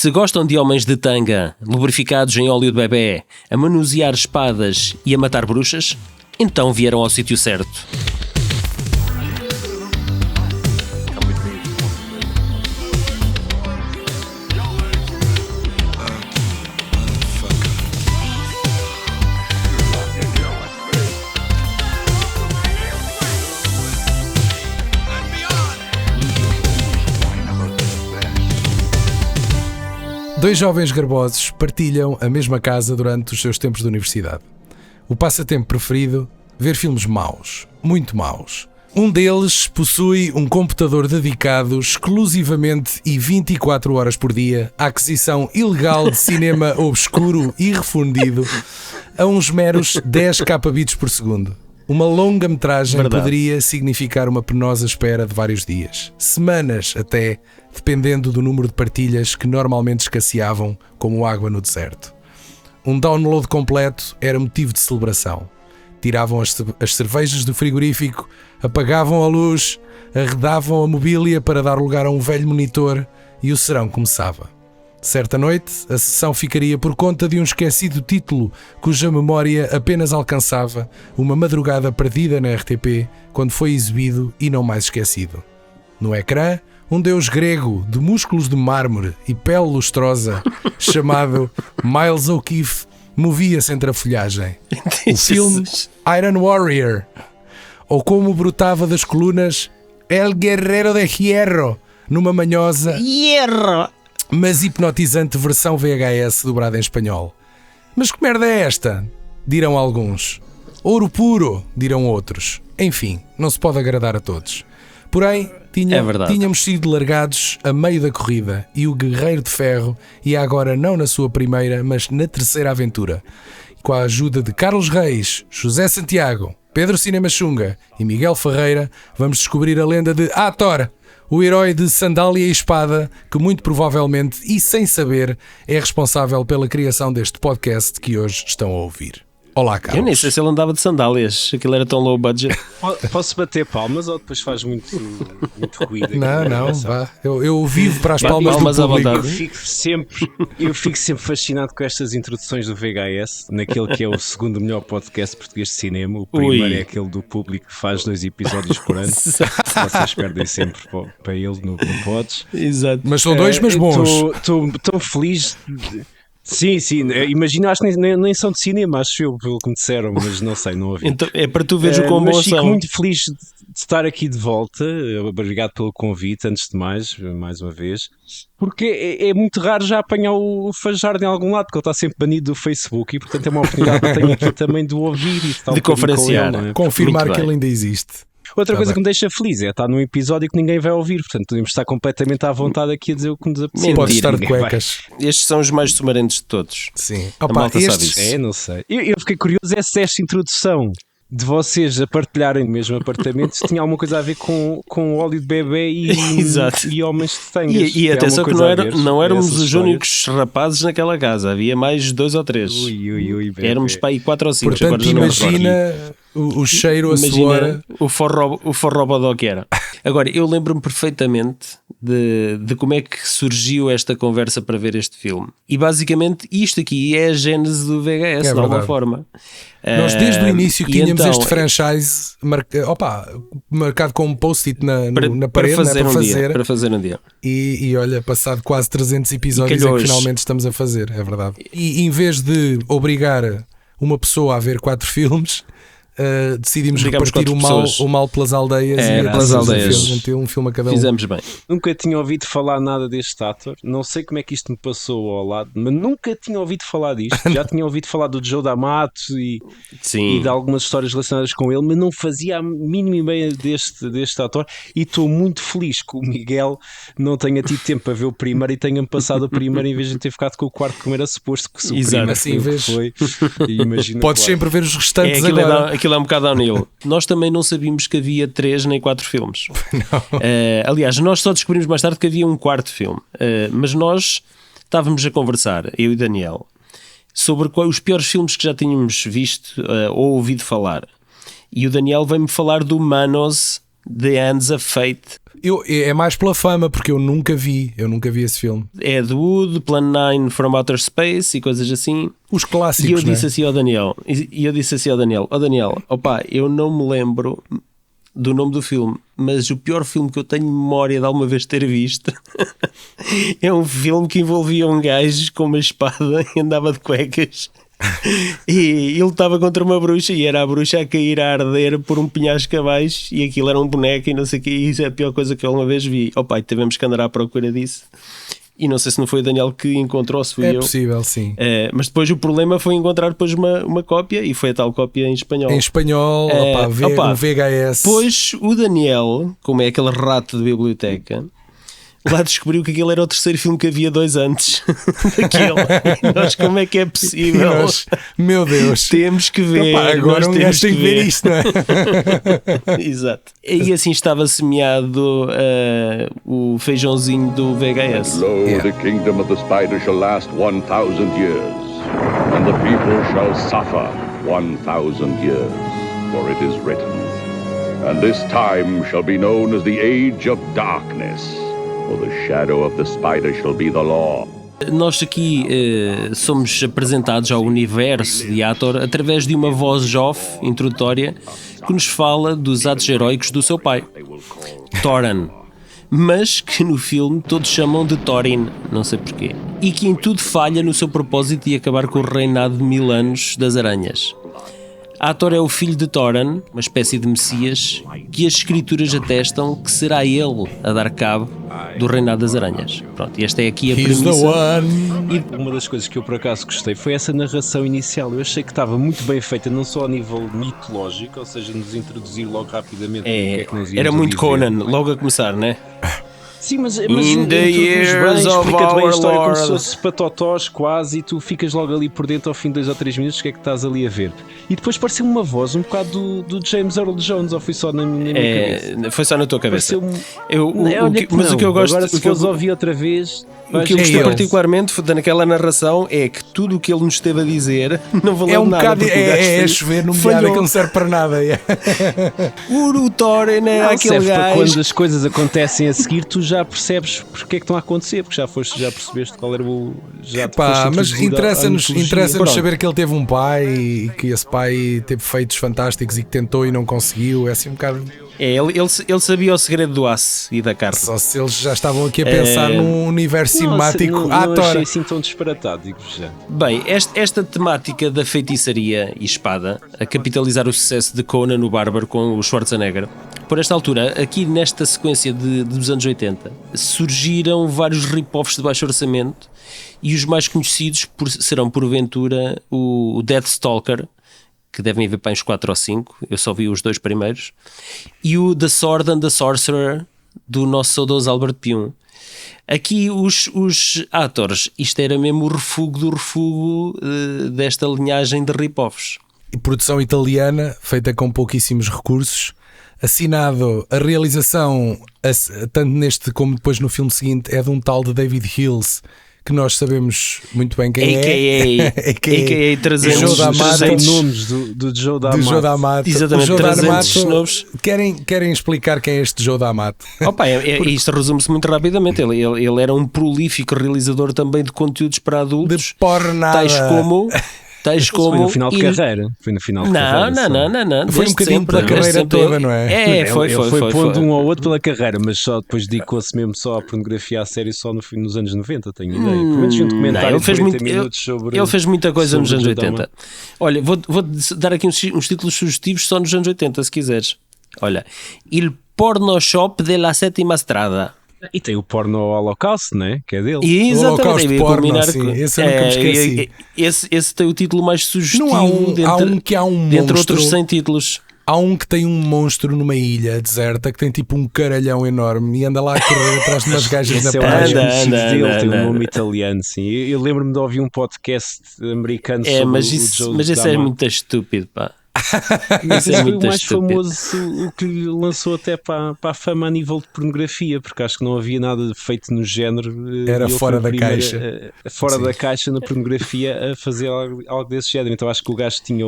Se gostam de homens de tanga, lubrificados em óleo de bebê, a manusear espadas e a matar bruxas, então vieram ao sítio certo. Dois jovens garbosos partilham a mesma casa durante os seus tempos de universidade. O passatempo preferido? Ver filmes maus, muito maus. Um deles possui um computador dedicado exclusivamente e 24 horas por dia à aquisição ilegal de cinema obscuro e refundido a uns meros 10 kbps por segundo. Uma longa-metragem poderia significar uma penosa espera de vários dias, semanas até, dependendo do número de partilhas que normalmente escasseavam como água no deserto. Um download completo era motivo de celebração. Tiravam as cervejas do frigorífico, apagavam a luz, arredavam a mobília para dar lugar a um velho monitor e o serão começava. Certa noite, a sessão ficaria por conta de um esquecido título cuja memória apenas alcançava uma madrugada perdida na RTP quando foi exibido e não mais esquecido. No ecrã, um deus grego de músculos de mármore e pele lustrosa chamado Miles O'Keefe movia-se entre a folhagem. O filme Iron Warrior, ou como brotava das colunas El Guerrero de Hierro, numa manhosa mas hipnotizante versão VHS dobrada em espanhol. Mas que merda é esta? Dirão alguns. Ouro puro, dirão outros. Enfim, não se pode agradar a todos. Porém, tínhamos sido largados a meio da corrida e o Guerreiro de Ferro ia agora não na sua primeira, mas na terceira aventura. Com a ajuda de Carlos Reis, José Santiago, Pedro Cinema Xunga e Miguel Ferreira, vamos descobrir a lenda de Thor, o herói de sandália e espada que muito provavelmente e sem saber é responsável pela criação deste podcast que hoje estão a ouvir. Olá, Carlos. Eu nem sei se ele andava de sandálias, aquilo era tão low budget. Posso bater palmas ou depois faz muito ruído? Não, vá. Eu vivo para as palmas do público. Eu fico sempre fascinado com estas introduções do VHS, naquele que é o segundo melhor podcast português de cinema. O primeiro é aquele do público que faz 2 episódios por ano. Vocês perdem sempre para ele no Pods. Exato. Mas são 2, mas bons. Estou feliz. Sim, imagino, acho que nem são de cinema, acho eu, pelo que me disseram, mas não sei, não ouvi. Então, é para tu veres o quão bons são. Fico muito feliz de estar aqui de volta, obrigado pelo convite, antes de mais uma vez, porque é muito raro já apanhar o Fajardo em algum lado, porque ele está sempre banido do Facebook e portanto é uma oportunidade que eu tenho aqui também de ouvir e de conferenciar, com ele, confirmar que ele ainda existe. Outra coisa que me deixa feliz é estar num episódio que ninguém vai ouvir, portanto podemos estar completamente à vontade aqui a dizer o que nos apetece. Pode estar de cuecas. Estes são os mais sumarentos de todos. Sim. Não sei. Eu fiquei curioso se esta introdução de vocês a partilharem o mesmo apartamento tinha alguma coisa a ver com óleo de bebê e homens de tangas. E atenção que não éramos os únicos rapazes naquela casa, havia mais 2 ou 3. Éramos para aí 4 ou 5. Portanto, imagina o cheiro, a suor. O forrobodó que era. Agora, eu lembro-me perfeitamente de como é que surgiu esta conversa para ver este filme. E basicamente isto aqui é a gênese do VHS, de alguma forma. Nós desde o início que tínhamos então, este franchise marcado com um post-it na parede para fazer um dia. E olha, passado quase 300 episódios é que finalmente estamos a fazer, é verdade. E em vez de obrigar uma pessoa a ver 4 filmes, decidimos repartir o mal pelas aldeias pelas aldeias. Um filme a cada um. Fizemos bem. Nunca tinha ouvido falar nada deste ator, não sei como é que isto me passou ao lado, mas nunca tinha ouvido falar disto. Já tinha ouvido falar do Joe D'Amato e de algumas histórias relacionadas com ele, mas não fazia a mínima ideia deste ator, e estou muito feliz que o Miguel não tenha tido tempo para ver o primeiro e tenha-me passado o primeiro em vez de ter ficado com o quarto como era suposto, que se o primeiro assim, foi. Podes sempre ver os restantes agora. Aquilo é um bocado downhill. Nós também não sabíamos que havia 3 nem 4 filmes. Aliás, nós só descobrimos mais tarde que havia um 4º filme. Mas nós estávamos a conversar, eu e Daniel, sobre os piores filmes que já tínhamos visto ou ouvido falar. E o Daniel veio-me falar do Manos, The Hands of Fate. É mais pela fama, porque eu nunca vi esse filme. É Ed Wood, Plan 9 from Outer Space e coisas assim. Os clássicos, E eu disse assim ao Daniel, Daniel, opá, eu não me lembro do nome do filme, mas o pior filme que eu tenho memória de alguma vez ter visto é um filme que envolvia um gajo com uma espada e andava de cuecas e ele estava contra uma bruxa e era a bruxa a cair a arder por um penhasco abaixo e aquilo era um boneco e não sei o que, e isso é a pior coisa que eu alguma vez vi. Opa, tivemos que andar à procura disso. E não sei se não foi o Daniel que encontrou, se fui eu. É possível, sim. Mas depois o problema foi encontrar depois uma cópia, e foi a tal cópia em espanhol. Em espanhol, um VHS. Pois o Daniel, como é aquele rato de biblioteca, lá descobriu que aquele era o terceiro filme que havia 2 antes daquele. E nós, como é que é possível? Meu Deus. Temos que ver. Agora um gajo tem que ver isto, não é? Exato. E assim estava semeado o feijãozinho do VHS. Lo, the kingdom of the spider shall last 1,000 years, and the people shall suffer 1,000 years, for it is written, and this time shall be known as the age of darkness, for the shadow of the spider shall be the law. Nós aqui somos apresentados ao universo de Hathor através de uma voz off introdutória que nos fala dos atos heróicos do seu pai, Thorin, mas que no filme todos chamam de Thorin, não sei porquê, e que em tudo falha no seu propósito de acabar com o reinado de 1000 anos das aranhas. Hathor é o filho de Thorin, uma espécie de Messias, que as escrituras atestam que será ele a dar cabo do reinado das aranhas. Pronto, e esta é aqui a premissa. E uma das coisas que eu por acaso gostei foi essa narração inicial. Eu achei que estava muito bem feita, não só a nível mitológico, ou seja, nos introduzir logo rapidamente o que é que nos íamos era muito dizer. Conan, logo a começar, né? Sim, mas In the years of explica-te bem a our história como se Lord. fosse patotós quase, e tu ficas logo ali por dentro ao fim de 2 ou 3 minutos, o que é que estás ali a ver? E depois pareceu uma voz um bocado do James Earl Jones, ou foi só na minha cabeça? Foi só na tua cabeça. Mas o que eu gosto, agora se que eu fores ouvir outra vez, o que eu gostei particularmente naquela narração é que tudo o que ele nos esteve a dizer não valeu É um nada. bocado é chover num molhado que não serve para nada. O Thorin é aquele gajo. Quando as coisas acontecem a seguir, tu já percebes porque é que estão a acontecer, porque já percebeste qual era o. Mas interessa-nos saber que ele teve um pai e que esse pai teve feitos fantásticos e que tentou e não conseguiu. É assim um bocado. Ele sabia o segredo do aço e da carta. Só se eles já estavam aqui a pensar num universo cinemático. Não achei assim tão disparatado, digo-vos já. Bem, esta temática da feitiçaria e espada, a capitalizar o sucesso de Conan o Bárbaro com o Schwarzenegger, por esta altura, aqui nesta sequência dos anos 80, surgiram vários rip-offs de baixo orçamento, e os mais conhecidos serão porventura o Deathstalker, que devem haver para uns 4 ou 5, eu só vi os 2 primeiros, e o The Sword and the Sorcerer, do nosso saudoso Albert Pyun. Aqui os atores, isto era mesmo o refúgio do refúgio desta linhagem de rip-offs. E produção italiana, feita com pouquíssimos recursos, assinado a realização, tanto neste como depois no filme seguinte, é de um tal de David Hills, que nós sabemos muito bem quem é. A.K.A. 300 nomes do Joe D'Amato. Exatamente, Joe 300 novos. Querem explicar quem é este Joe D'Amato? Opa, isto resume-se muito rapidamente. Ele era um prolífico realizador também de conteúdos para adultos. De pornada. Tais como foi no final de carreira. Foi no final de carreira. Não. Foi um bocadinho pela carreira toda, não é? Foi pondo um ou outro pela carreira, mas só depois dedicou-se mesmo só à pornografia à série só nos anos 90, tenho ideia. Pelo menos um documentário de 40 minutos sobre. Ele fez muita coisa nos anos 80. Olha, vou dar aqui uns títulos sugestivos só nos anos 80, se quiseres. Olha, Il Porno Shop de la Sétima Estrada. E tem o porno Holocausto, né? Que é dele. Exatamente, o porno, sim. Esse eu nunca me esqueci. Esse tem o título mais sugestivo. Não há um dentre outros 100 títulos. Há um que tem um monstro numa ilha deserta que tem tipo um caralhão enorme e anda lá a correr atrás de umas gajas na praia. Tem um nome italiano, sim. Eu lembro-me de ouvir um podcast americano sobre mas esse é muito estúpido, pá. Mas esse foi o mais famoso, o que lhe lançou até para a fama a nível de pornografia, porque acho que não havia nada feito no género. Era fora da caixa. Fora da caixa na pornografia a fazer algo desse género. Então acho que o gajo tinha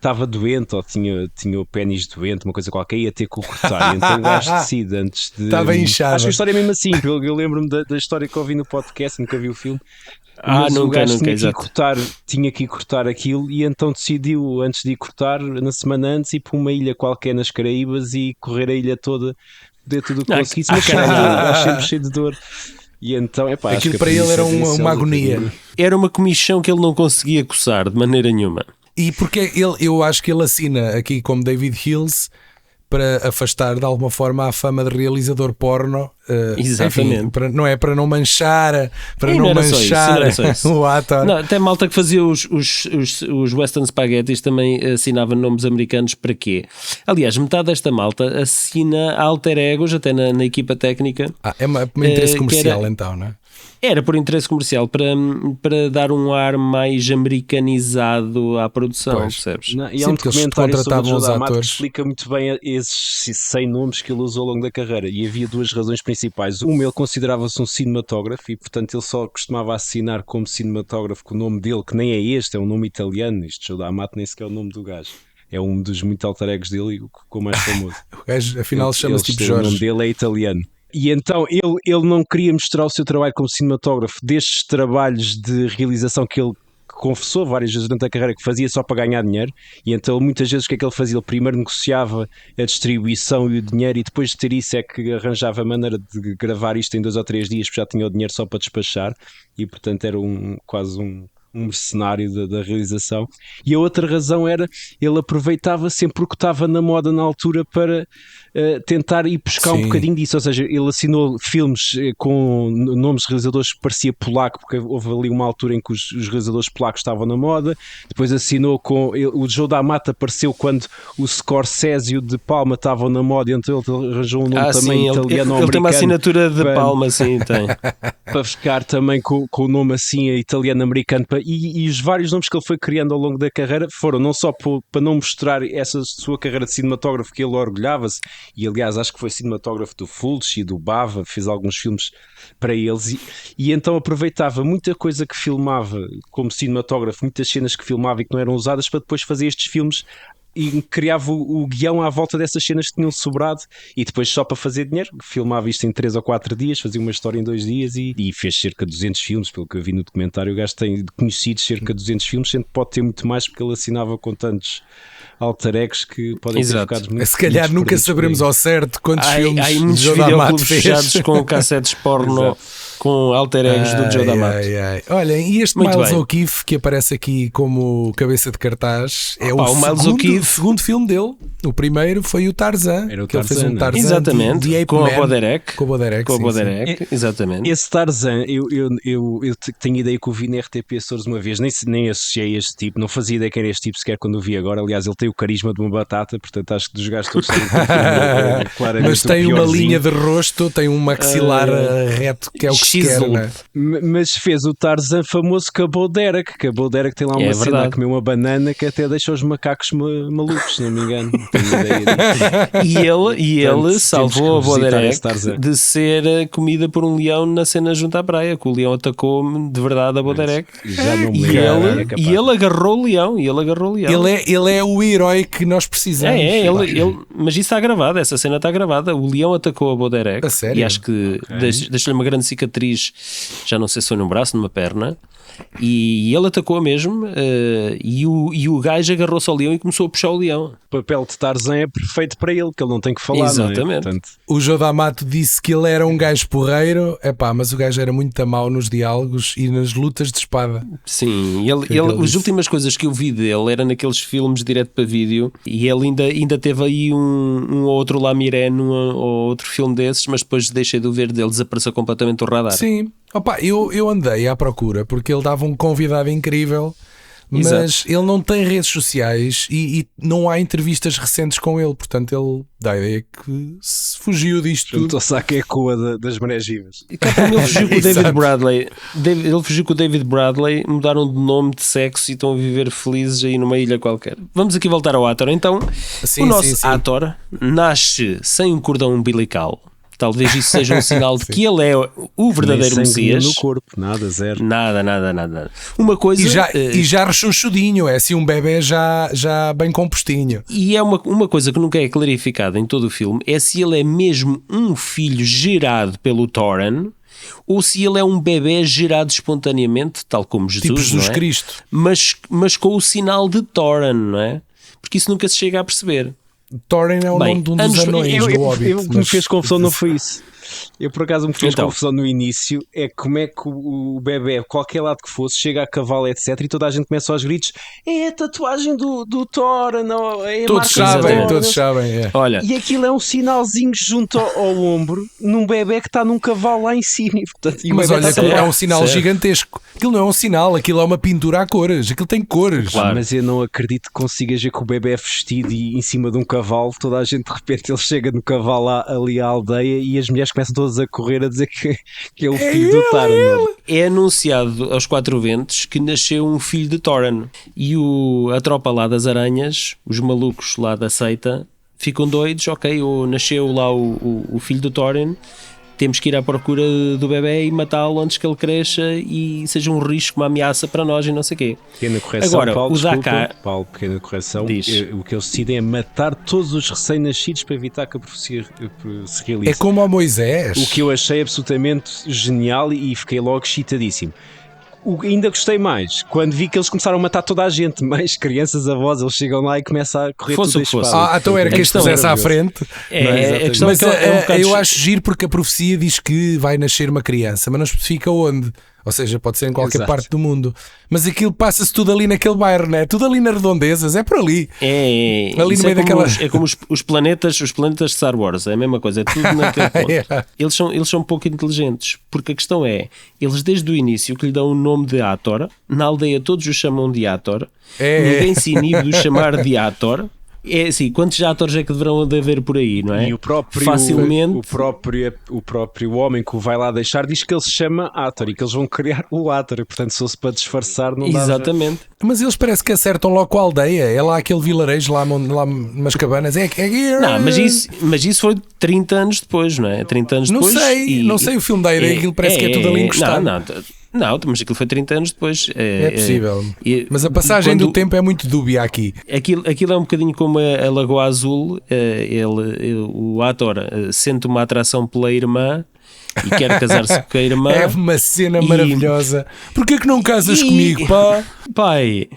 estava doente ou tinha o pênis doente, uma coisa qualquer, ia ter que o cortar. Então o gajo decide antes de. Estava inchado. Acho que a história é mesmo assim. Eu lembro-me da história que ouvi no podcast, nunca vi o filme. Mas o gajo nunca, tinha que ir cortar aquilo e então decidiu, antes de ir cortar, na semana antes, ir para uma ilha qualquer nas Caraíbas e correr a ilha toda dentro do que conseguisse, mas sempre cheio de dor. E então, aquilo para ele era uma agonia. Era uma comichão que ele não conseguia coçar de maneira nenhuma. E porque eu acho que ele assina aqui como David Hills para afastar de alguma forma a fama de realizador porno. Exatamente. Enfim, não é para não manchar, o ator. Não, até malta que fazia os Western Spaghettis também assinava nomes americanos para quê? Aliás, metade desta malta assina alter egos até na equipa técnica. É um interesse comercial então, não é? Era por interesse comercial, para dar um ar mais americanizado à produção, percebes? E há um documentário sobre o Joe D'Amato que explica muito bem esses 100 nomes que ele usou ao longo da carreira, e havia duas razões principais. Uma, ele considerava-se um cinematógrafo e portanto ele só costumava assinar como cinematógrafo com o nome dele, que nem é este, é um nome italiano. Este Joe D'Amato nem sequer é o nome do gajo. É um dos muito alter egos dele e o mais famoso. O gajo afinal chama-se tipo Jorge. O nome dele é italiano. E então ele não queria mostrar o seu trabalho como cinematógrafo destes trabalhos de realização que ele confessou várias vezes durante a carreira que fazia só para ganhar dinheiro. E então muitas vezes o que é que ele fazia? Ele primeiro negociava a distribuição e o dinheiro, e depois de ter isso é que arranjava a maneira de gravar isto em 2 ou 3 dias, porque já tinha o dinheiro só para despachar, e portanto era quase um mercenário da realização. E a outra razão era, ele aproveitava sempre o que estava na moda na altura para tentar ir buscar um bocadinho disso, ou seja, ele assinou filmes com nomes de realizadores que parecia polaco, porque houve ali uma altura em que os realizadores polacos estavam na moda. Depois assinou com o Joe D'Amato, apareceu quando o Scorsese e o De Palma estavam na moda, então ele arranjou um nome também italiano-americano. Ele tem uma assinatura de Palma, sim, tem. Para ficar também com o nome assim italiano-americano, e os vários nomes que ele foi criando ao longo da carreira foram não só para não mostrar essa sua carreira de cinematógrafo que ele orgulhava-se, e aliás acho que foi cinematógrafo do Fulci e do Bava, fez alguns filmes para eles, e então aproveitava muita coisa que filmava como cinematógrafo, muitas cenas que filmava e que não eram usadas, para depois fazer estes filmes, e criava o guião à volta dessas cenas que tinham sobrado, e depois só para fazer dinheiro filmava isto em 3 ou 4 dias, fazia uma história em 2 dias e fez cerca de 200 filmes, pelo que eu vi no documentário. O gajo tem conhecidos cerca de 200 filmes, sendo que pode ter muito mais, porque ele assinava com tantos alter egos que podem ter ficado muito. Se calhar nunca saberemos ao certo quantos filmes há muitos videoclubes fechados com cassetes porno com alter egos do Joe D'Amato. Olhem, e este Miles O'Keeffe que aparece aqui como cabeça de cartaz é o segundo filme dele. O primeiro foi o Tarzan. Era o que Tarzan, ele fez um Tarzan exatamente, com o Boderek. Com o Boderek, exatamente. Esse Tarzan, eu tenho ideia que o vi na RTP Açores uma vez, nem associei a este tipo, não fazia ideia que era este tipo sequer quando o vi agora. Aliás, ele tem o carisma de uma batata, portanto acho que dos gajos todos claramente. Mas tem uma linha de rosto, tem um maxilar reto, que é o que se quer, né? Mas fez o Tarzan famoso com a Boderek, que a Boderek tem lá uma cena a comer uma banana que até deixa os macacos malucos, se não me engano. E ele salvou a Boderek de ser comida por um leão na cena junto à praia, que o leão atacou de verdade a Boderek. Já não me lembro. E ele agarrou o leão. Ele é o herói que nós precisamos. Mas isso está gravado, essa cena está gravada. O leão atacou a Boderek. A sério? E acho que deixou-lhe uma grande cicatriz, já não sei se foi num braço, numa perna. E ele atacou mesmo, e o gajo agarrou-se ao leão e começou a puxar o leão. O papel de Tarzan é perfeito para ele, que ele não tem que falar. Exatamente. Não é? Portanto... O Joe D'Amato disse que ele era um gajo porreiro, mas o gajo era muito mau nos diálogos e nas lutas de espada. Sim, as últimas coisas que eu vi dele era naqueles filmes direto para vídeo, e ele ainda teve aí um ou outro Lamiré num ou outro filme desses, mas depois deixei de o ver dele, desapareceu completamente do radar. Sim. Eu andei à procura porque ele dava um convidado incrível, mas ele não tem redes sociais e não há entrevistas recentes com ele, portanto ele dá a ideia que se fugiu disto tudo. Então saca é a coa das marés vivas. Ele fugiu com o David Bradley. Ele fugiu com o David Bradley, mudaram de nome, de sexo e estão a viver felizes aí numa ilha qualquer. Vamos aqui voltar ao ator. Então, o nosso ator nasce sem um cordão umbilical. Talvez isso seja um sinal de que ele é o verdadeiro Messias. No corpo, nada, zero. Nada. Uma coisa... E já rechonchudinho, é assim um bebê já bem compostinho. E é uma coisa que nunca é clarificada em todo o filme, é se ele é mesmo um filho gerado pelo Thorin, ou se ele é um bebê gerado espontaneamente, tal como Jesus, tipo Jesus não é? Cristo. Mas com o sinal de Thorin, não é? Porque isso nunca se chega a perceber. Thorin é o nome de um dos anões do Hobbit. O que me fez confusão não foi isso. Eu por acaso me fiz confusão no início. É como é que o bebê, qualquer lado que fosse, chega a cavalo, etc. E toda a gente começa aos gritos: é a tatuagem do Thorin, não, é a todos sabem. É. Olha, e aquilo é um sinalzinho junto ao ombro num bebê que está num cavalo lá em cima. Portanto, mas olha, certo, é um sinal gigantesco. Aquilo não é um sinal, aquilo é uma pintura a cores. Aquilo tem cores. Claro. Mas eu não acredito que consigas ver que o bebê é vestido e em cima de um cavalo. Toda a gente, de repente, ele chega no cavalo ali à aldeia e as mulheres começam todas a correr a dizer que é o filho do Thorin. É anunciado aos quatro ventos que nasceu um filho de Thorin. E a tropa lá das aranhas, os malucos lá da seita, ficam doidos. Ok, nasceu lá o filho do Thorin, temos que ir à procura do bebê e matá-lo antes que ele cresça e seja um risco, uma ameaça para nós e não sei o quê. Pequena correção, agora, Paulo, o Dakar... Paulo, pequena correção. Diz. O que eles decidem é matar todos os recém-nascidos para evitar que a profecia se realize. É como a Moisés. O que eu achei absolutamente genial e fiquei logo excitadíssimo. Ainda gostei mais quando vi que eles começaram a matar toda a gente, mais crianças, avós, eles chegam lá e começam a correr tudo a espada. Então era que este pusesse à frente. Mas eu acho giro porque a profecia diz que vai nascer uma criança, mas não especifica onde. Ou seja, pode ser em qualquer parte do mundo. Mas aquilo passa-se tudo ali naquele bairro, não é? Tudo ali nas redondezas, é por ali. Ali no meio daquela... É como os planetas de Star Wars, é a mesma coisa, é tudo naquele ponto. Eles são um pouco inteligentes, porque a questão é, eles desde o início que lhe dão o nome de Hathor, na aldeia todos o chamam de Hathor, ninguém se inibe de o chamar de Hathor. É assim, quantos atores é que deverão de haver por aí, não é? E o próprio, facilmente... o próprio homem que o vai lá deixar diz que ele se chama Hathor e que eles vão criar o Hathor, portanto se fosse para disfarçar não dá. Exatamente. Mas eles parece que acertam logo com a aldeia, é lá aquele vilarejo lá umas cabanas, Não, mas isso foi 30 anos depois, não é? 30 anos depois. Não sei o filme da ideia, aquilo parece que é tudo ali encostado. Não, mas aquilo foi 30 anos depois. É possível. Mas a passagem do tempo é muito dúbia aqui. Aquilo é um bocadinho como a Lagoa Azul. O Hathor sente uma atração pela irmã e quer casar-se com a irmã. É uma cena maravilhosa. Porquê que não casas comigo, pá? Pai,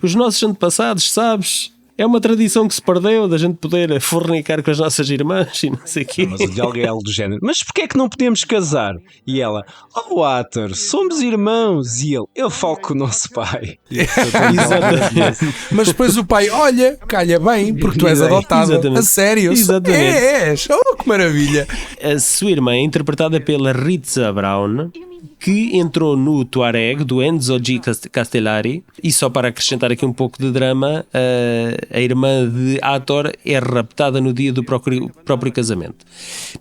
os nossos antepassados, sabes? É uma tradição que se perdeu da gente poder fornicar com as nossas irmãs e não sei o quê. Mas o diálogo é algo do género. Mas porquê é que não podemos casar? E ela, Hathor, somos irmãos. E eu falo com o nosso pai. Exatamente. Mas depois o pai, olha, calha bem, porque tu és adotado. Exatamente. A sério? Exatamente. És. Oh, que maravilha. A sua irmã é interpretada pela Ritza Brown, que entrou no Tuareg do Enzo G. Castellari. E só para acrescentar aqui um pouco de drama, a irmã de Hathor é raptada no dia do próprio casamento,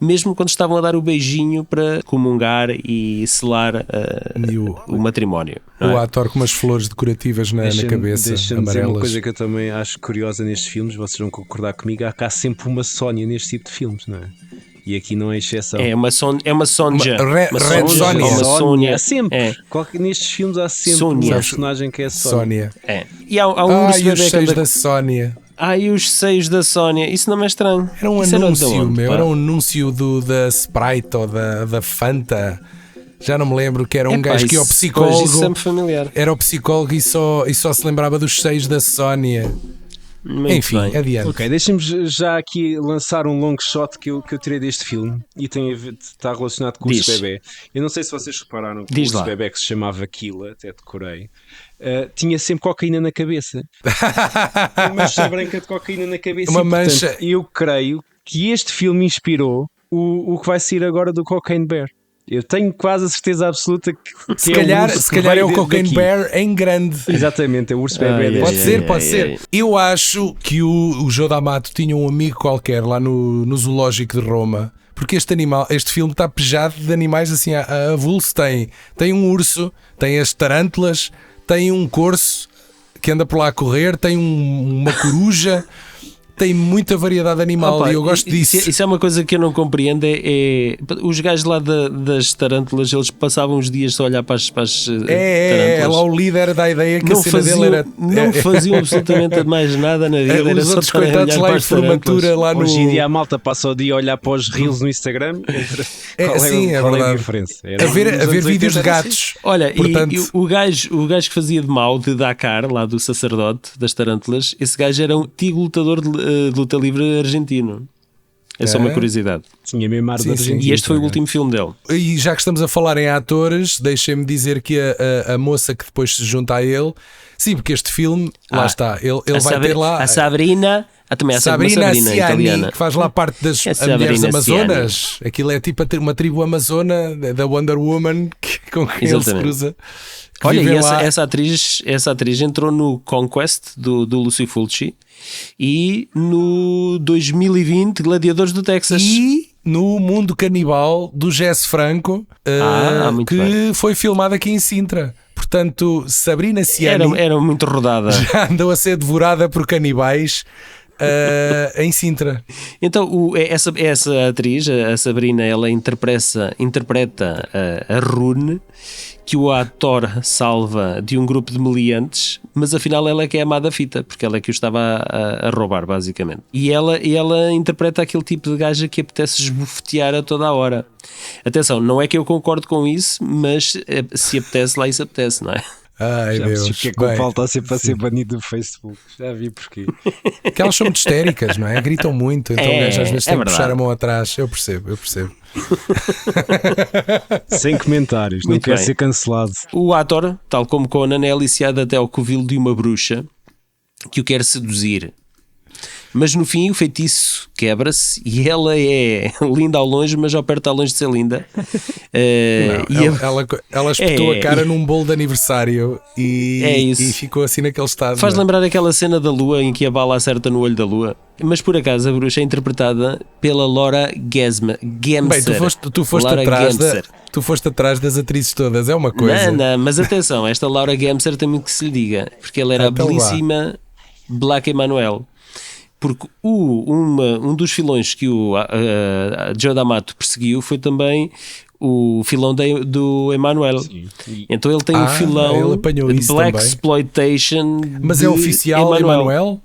mesmo quando estavam a dar o beijinho para comungar e selar o matrimónio. O Hathor com umas flores decorativas na cabeça, deixa-me amarelas. dizer uma coisa que eu também acho curiosa nestes filmes, vocês vão concordar comigo, há sempre uma Sónia neste tipo de filmes, não é? E aqui não é exceção. É uma Sonja. Red Sonja. Uma Sónia. Há sempre. Nestes filmes há sempre uma personagem que é Sónia. E há um e os seios da Sónia. E os seios da Sónia. Isso não é estranho. Era um anúncio, era um anúncio da Sprite ou da Fanta. Já não me lembro, que era um gajo que ia ao psicólogo. Isso é familiar. Era o psicólogo e só se lembrava dos seios da Sónia. Muito enfim, bem. adiante. Ok, deixem-me já aqui lançar um long shot que eu tirei deste filme e está relacionado com o urso bebê. Eu não sei se vocês repararam que o urso bebê, que se chamava Kila, até decorei, tinha sempre cocaína na cabeça. Uma mancha branca de cocaína na cabeça. Uma mancha. Portanto, eu creio que este filme inspirou o que vai sair agora do Cocaine Bear. Eu tenho quase a certeza absoluta que se calhar é o Cocaine Bear em grande. Exatamente, é o urso bebê. Pode ser. Eu acho que o Joe D'Amato tinha um amigo qualquer lá no zoológico de Roma, porque este filme está pejado de animais assim a avulso. Tem um urso, tem as tarântulas, tem um corso que anda por lá a correr, tem uma coruja, tem muita variedade animal e eu gosto disso. Isso é uma coisa que eu não compreendo. Os gajos lá das tarântulas, eles passavam os dias só a olhar para as tarântulas. Lá o líder da ideia que não a cena dele era. Não faziam absolutamente mais nada na vida. Era Os só outros coitados lá em formatura lá no. Hoje em dia a malta passa o dia a olhar para os reels no Instagram. Qual é a diferença? A ver vídeos de gatos. Olha, portanto... e o gajo que fazia de mau, de Dakar, lá do sacerdote das tarântulas, esse gajo era um antigo lutador de luta livre argentino. É só uma curiosidade. Tinha mesmo ar de argentino. E este foi o último filme dele. E já que estamos a falar em atores, deixem-me dizer que a moça que depois se junta a ele, sim, porque este filme, lá está, ele vai ter lá a Sabrina. Também há Sabrina Ciani, italiana, que faz lá parte das mulheres amazonas. Ciani. Aquilo é tipo uma tribo amazona da Wonder Woman com quem ele se cruza. Olha, e essa atriz entrou no Conquest do Lucio Fulci e no 2020 Gladiadores do Texas. E no Mundo Canibal do Jesse Franco, que foi filmado aqui em Sintra. Portanto, Sabrina Ciani era muito rodada. Já andou a ser devorada por canibais em Sintra. Então essa atriz, a Sabrina, ela interpreta a Rune, que o ator salva de um grupo de meliantes, mas afinal ela é que é a amada fita, porque ela é que o estava a roubar, basicamente. E ela interpreta aquele tipo de gaja que apetece esbofetear a toda a hora. Atenção, não é que eu concordo com isso, mas se apetece, lá isso apetece, não é? Ai, já Deus. Porque é que o Paulo está sempre a ser banido do Facebook? Já vi porquê. Porque elas são muito histéricas, não é? Gritam muito, então às vezes tem que puxar a mão atrás. Eu percebo. Sem comentários, não quer ser cancelado. O ator, tal como Conan, é aliciado até ao covil de uma bruxa que o quer seduzir. Mas no fim o feitiço quebra-se e ela é linda ao longe, mas ao perto está longe de ser linda. Ela espetou a cara num bolo de aniversário e ficou assim naquele estado. Faz lembrar aquela cena da lua em que a bala acerta no olho da lua. Mas por acaso a bruxa é interpretada pela Laura Gemser. Bem, tu foste atrás das atrizes todas, é uma coisa. Não, mas atenção, esta Laura Gemser tem muito que se lhe diga, porque ela era a belíssima Black Emanuel. Porque um dos filões que o Joe D'Amato perseguiu foi também o filão do Emmanuel. Então ele tem um filão de Black Exploitation. Mas é oficial Emmanuel?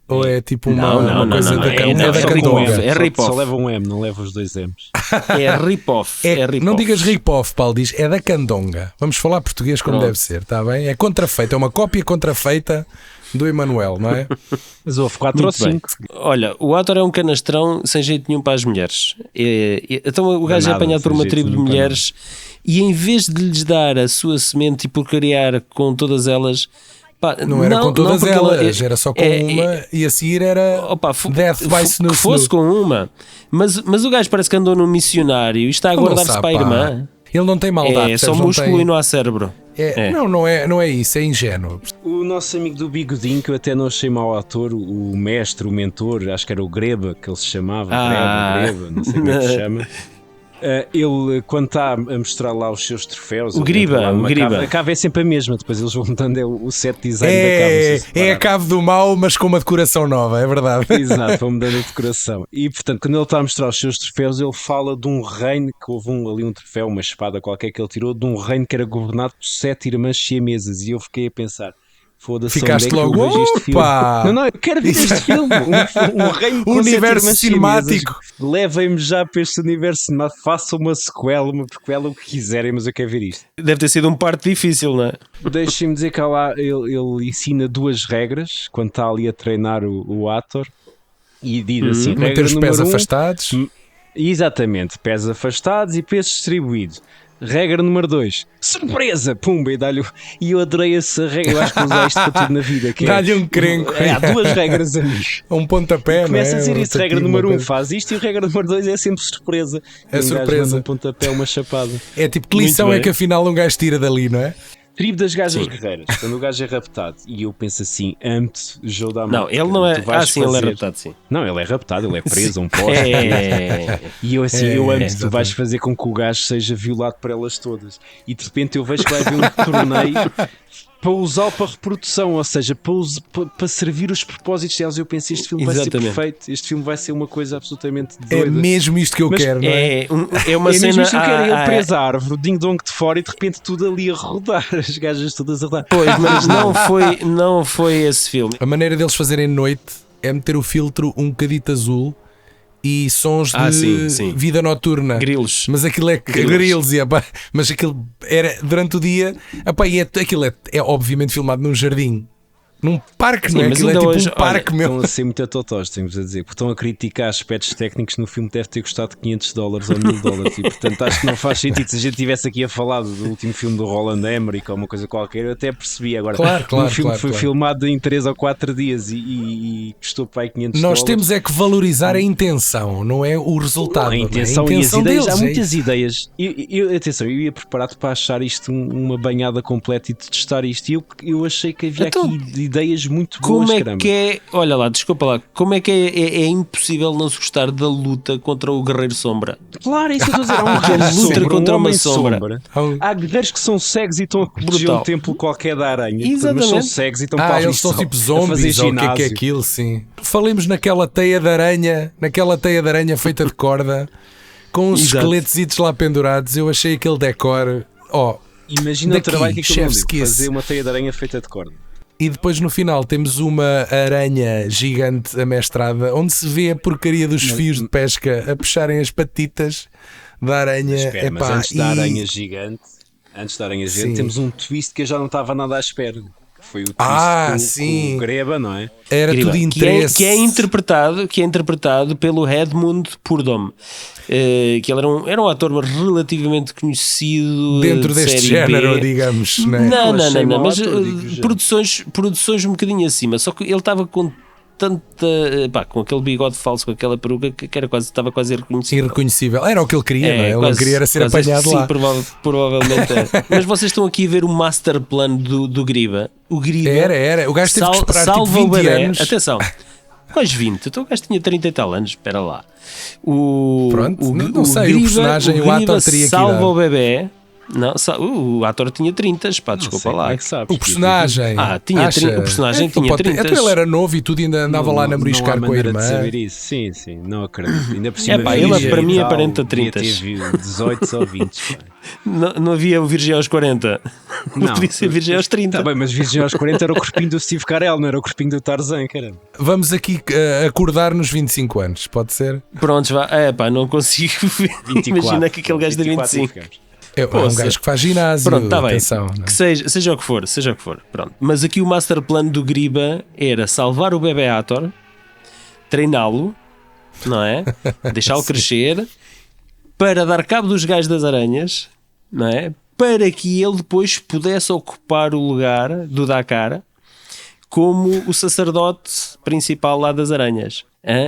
Ou é tipo uma coisa da Candonga? É rip-off. Só leva um M, não leva os dois M's. É rip-off. Não digas rip-off, Paulo, diz é da Candonga. Vamos falar português como deve ser, está bem? É contrafeita, é uma cópia contrafeita do Emmanuel, não é? Mas houve 4 ou 5. Olha, o ator é um canastrão sem jeito nenhum para as mulheres. Então o gajo é apanhado por uma tribo de mulheres e em vez de lhes dar a sua semente e procriar com todas elas... Não era com todas elas, era só com uma e a seguir era Death by Snoo. Que fosse com uma. Mas o gajo parece que andou num missionário e está a guardar-se para a irmã. Ele não tem maldade. É só músculo e não há cérebro. Não é isso, é ingênuo. O nosso amigo do bigodinho, que eu até não achei mau ator, o mestre, o mentor, acho que era o Greba que ele se chamava. Greba, não sei como é que se chama. Ele, quando está a mostrar lá os seus troféus, o Griba, a cave é sempre a mesma, depois eles vão mudando o set design da cave. É a cave do mal, mas com uma decoração nova, é verdade. Exato, vão mudando a decoração. E portanto, quando ele está a mostrar os seus troféus, ele fala de um reino que houve ali um troféu, uma espada qualquer que ele tirou, de um reino que era governado por 7 irmãs siamesas. E eu fiquei a pensar. Foda-se, ficaste logo, opa! Não, eu quero ver este filme. Um reino com universo cinemático. Levem-me já para este universo cinemático. Façam uma sequela, uma prequela, o que quiserem, mas eu quero ver isto. Deve ter sido um parto difícil, não é? Deixem-me dizer que lá ele ensina 2 regras quando está ali a treinar o ator e diz assim: manter os pés afastados. Exatamente, pés afastados e peso distribuído. Regra número 2, surpresa, pumba, e dá-lhe. E eu adorei essa regra, eu acho que usei isto para tudo na vida. Dá-lhe um crenco. Há 2 regras, amigos. Um pontapé, começa a dizer isso, regra número 1 faz isto e a regra número 2 é sempre surpresa. É surpresa. Um pontapé, uma chapada. É tipo, que lição é que afinal um gajo tira dali, não é? Tribo das gajas guerreiras, quando o gajo é raptado e eu penso assim, amo-te, Joe D'Amato. Não, ele não é. Sim, ele é raptado, sim. Não, ele é raptado, ele é preso a um poste. E eu assim, eu amo-te, tu vais fazer com que o gajo seja violado por elas todas. E de repente eu vejo que vai haver um torneio para usá-lo para reprodução, ou seja, para servir os propósitos deles. Eu pensei, este filme vai ser perfeito, este filme vai ser uma coisa absolutamente doida. É mesmo isto que eu quero, não é? É uma é cena. Mesmo isto que eu quero, ele preso à árvore, o ding-dong de fora e de repente tudo ali a rodar, as gajas todas a rodar. Pois, mas não foi esse filme. A maneira deles fazerem noite é meter o filtro um bocadito azul e sons de vida noturna. Grilos. Mas aquilo é grilos, mas aquilo era durante o dia. Aquilo é obviamente filmado num jardim. Num parque, sim, não é? Mas aquilo é tipo hoje, um parque mesmo. Estão a ser muito totós, temos a dizer, porque estão a criticar aspectos técnicos no filme que deve ter custado $500 ou $1000 e portanto acho que não faz sentido. Se a gente estivesse aqui a falar do último filme do Roland Emmerich ou uma coisa qualquer, eu até percebi. Agora, um filme que foi filmado em 3 ou 4 dias e custou para aí $500. Nós temos é que valorizar a intenção, não é o resultado. A intenção, e as ideias, deles, há muitas ideias. Atenção, eu ia preparado para achar isto uma banhada completa e testar isto, e eu achei que havia aqui ideias muito boas. Como é caramba. que é? Olha lá, desculpa lá. Como é que é impossível não se gostar da luta contra o Guerreiro Sombra? Claro, é isso que eu estou a dizer. Há um guerreiro luta sombra, contra uma uma sombra. Há guerreiros que são cegos e estão a proteger um templo qualquer da aranha. Exatamente. Mas são cegos e estão para eles são tipo zombies ou o que é aquilo, sim. Falemos naquela teia de aranha feita de corda, com uns esqueletitos lá pendurados. Eu achei aquele decor. Imagina o trabalho que aquilo deu, fazer uma teia de aranha feita de corda. E depois no final temos uma aranha gigante amestrada, onde se vê a porcaria dos fios de pesca a puxarem as patitas da aranha. Espera, mas antes da aranha gigante, temos um twist que eu já não estava nada à espera. Foi o twist com o Greba, não é? Era Greba, tudo interesse. Que é interpretado pelo Edmund Purdom. Que ele era um ator relativamente conhecido dentro deste género, digamos. Não, mas produções um bocadinho acima. Só que ele estava com com aquele bigode falso, com aquela peruca que estava quase irreconhecível. Era o que ele queria, não é? Ele não queria era ser apanhado lá. Sim, provavelmente é. Mas vocês estão aqui a ver o master plan do Griba. O Griba era. O gajo teve que esperar tipo 20 o bebé. anos. Atenção, quase 20. Então o gajo tinha 30 e tal anos. Espera lá. Não sei, Griba, o personagem, o ator teria que salva o bebé. Não, o ator tinha 30, desculpa lá. Como é que sabes? O personagem. Tinha 30, o personagem tinha 30. Então ele era novo e tudo ainda andava lá a namoriscar com a irmã. De saber isso. Sim, não acredito. Ainda por cima, ele para mim aparenta 30. 18 ou 20. Não havia o Virgem aos 40. Não, podia ser Virgem aos 30. Tá bem, mas Virgem aos 40 era o corpinho do Steve Carell, não era o corpinho do Tarzan, caramba. Vamos aqui acordar nos 25 anos, pode ser? Prontos, vá. Não consigo ver. 24, imagina que aquele gajo de 25. É um gajo que faz ginásio. Pronto, tá atenção, bem. Que seja o que for. Pronto. Mas aqui o master plan do Griba era salvar o bebê Ator, treiná-lo, não é? Deixá-lo crescer, para dar cabo dos gajos das aranhas, não é? Para que ele depois pudesse ocupar o lugar do Dakar como o sacerdote principal lá das aranhas.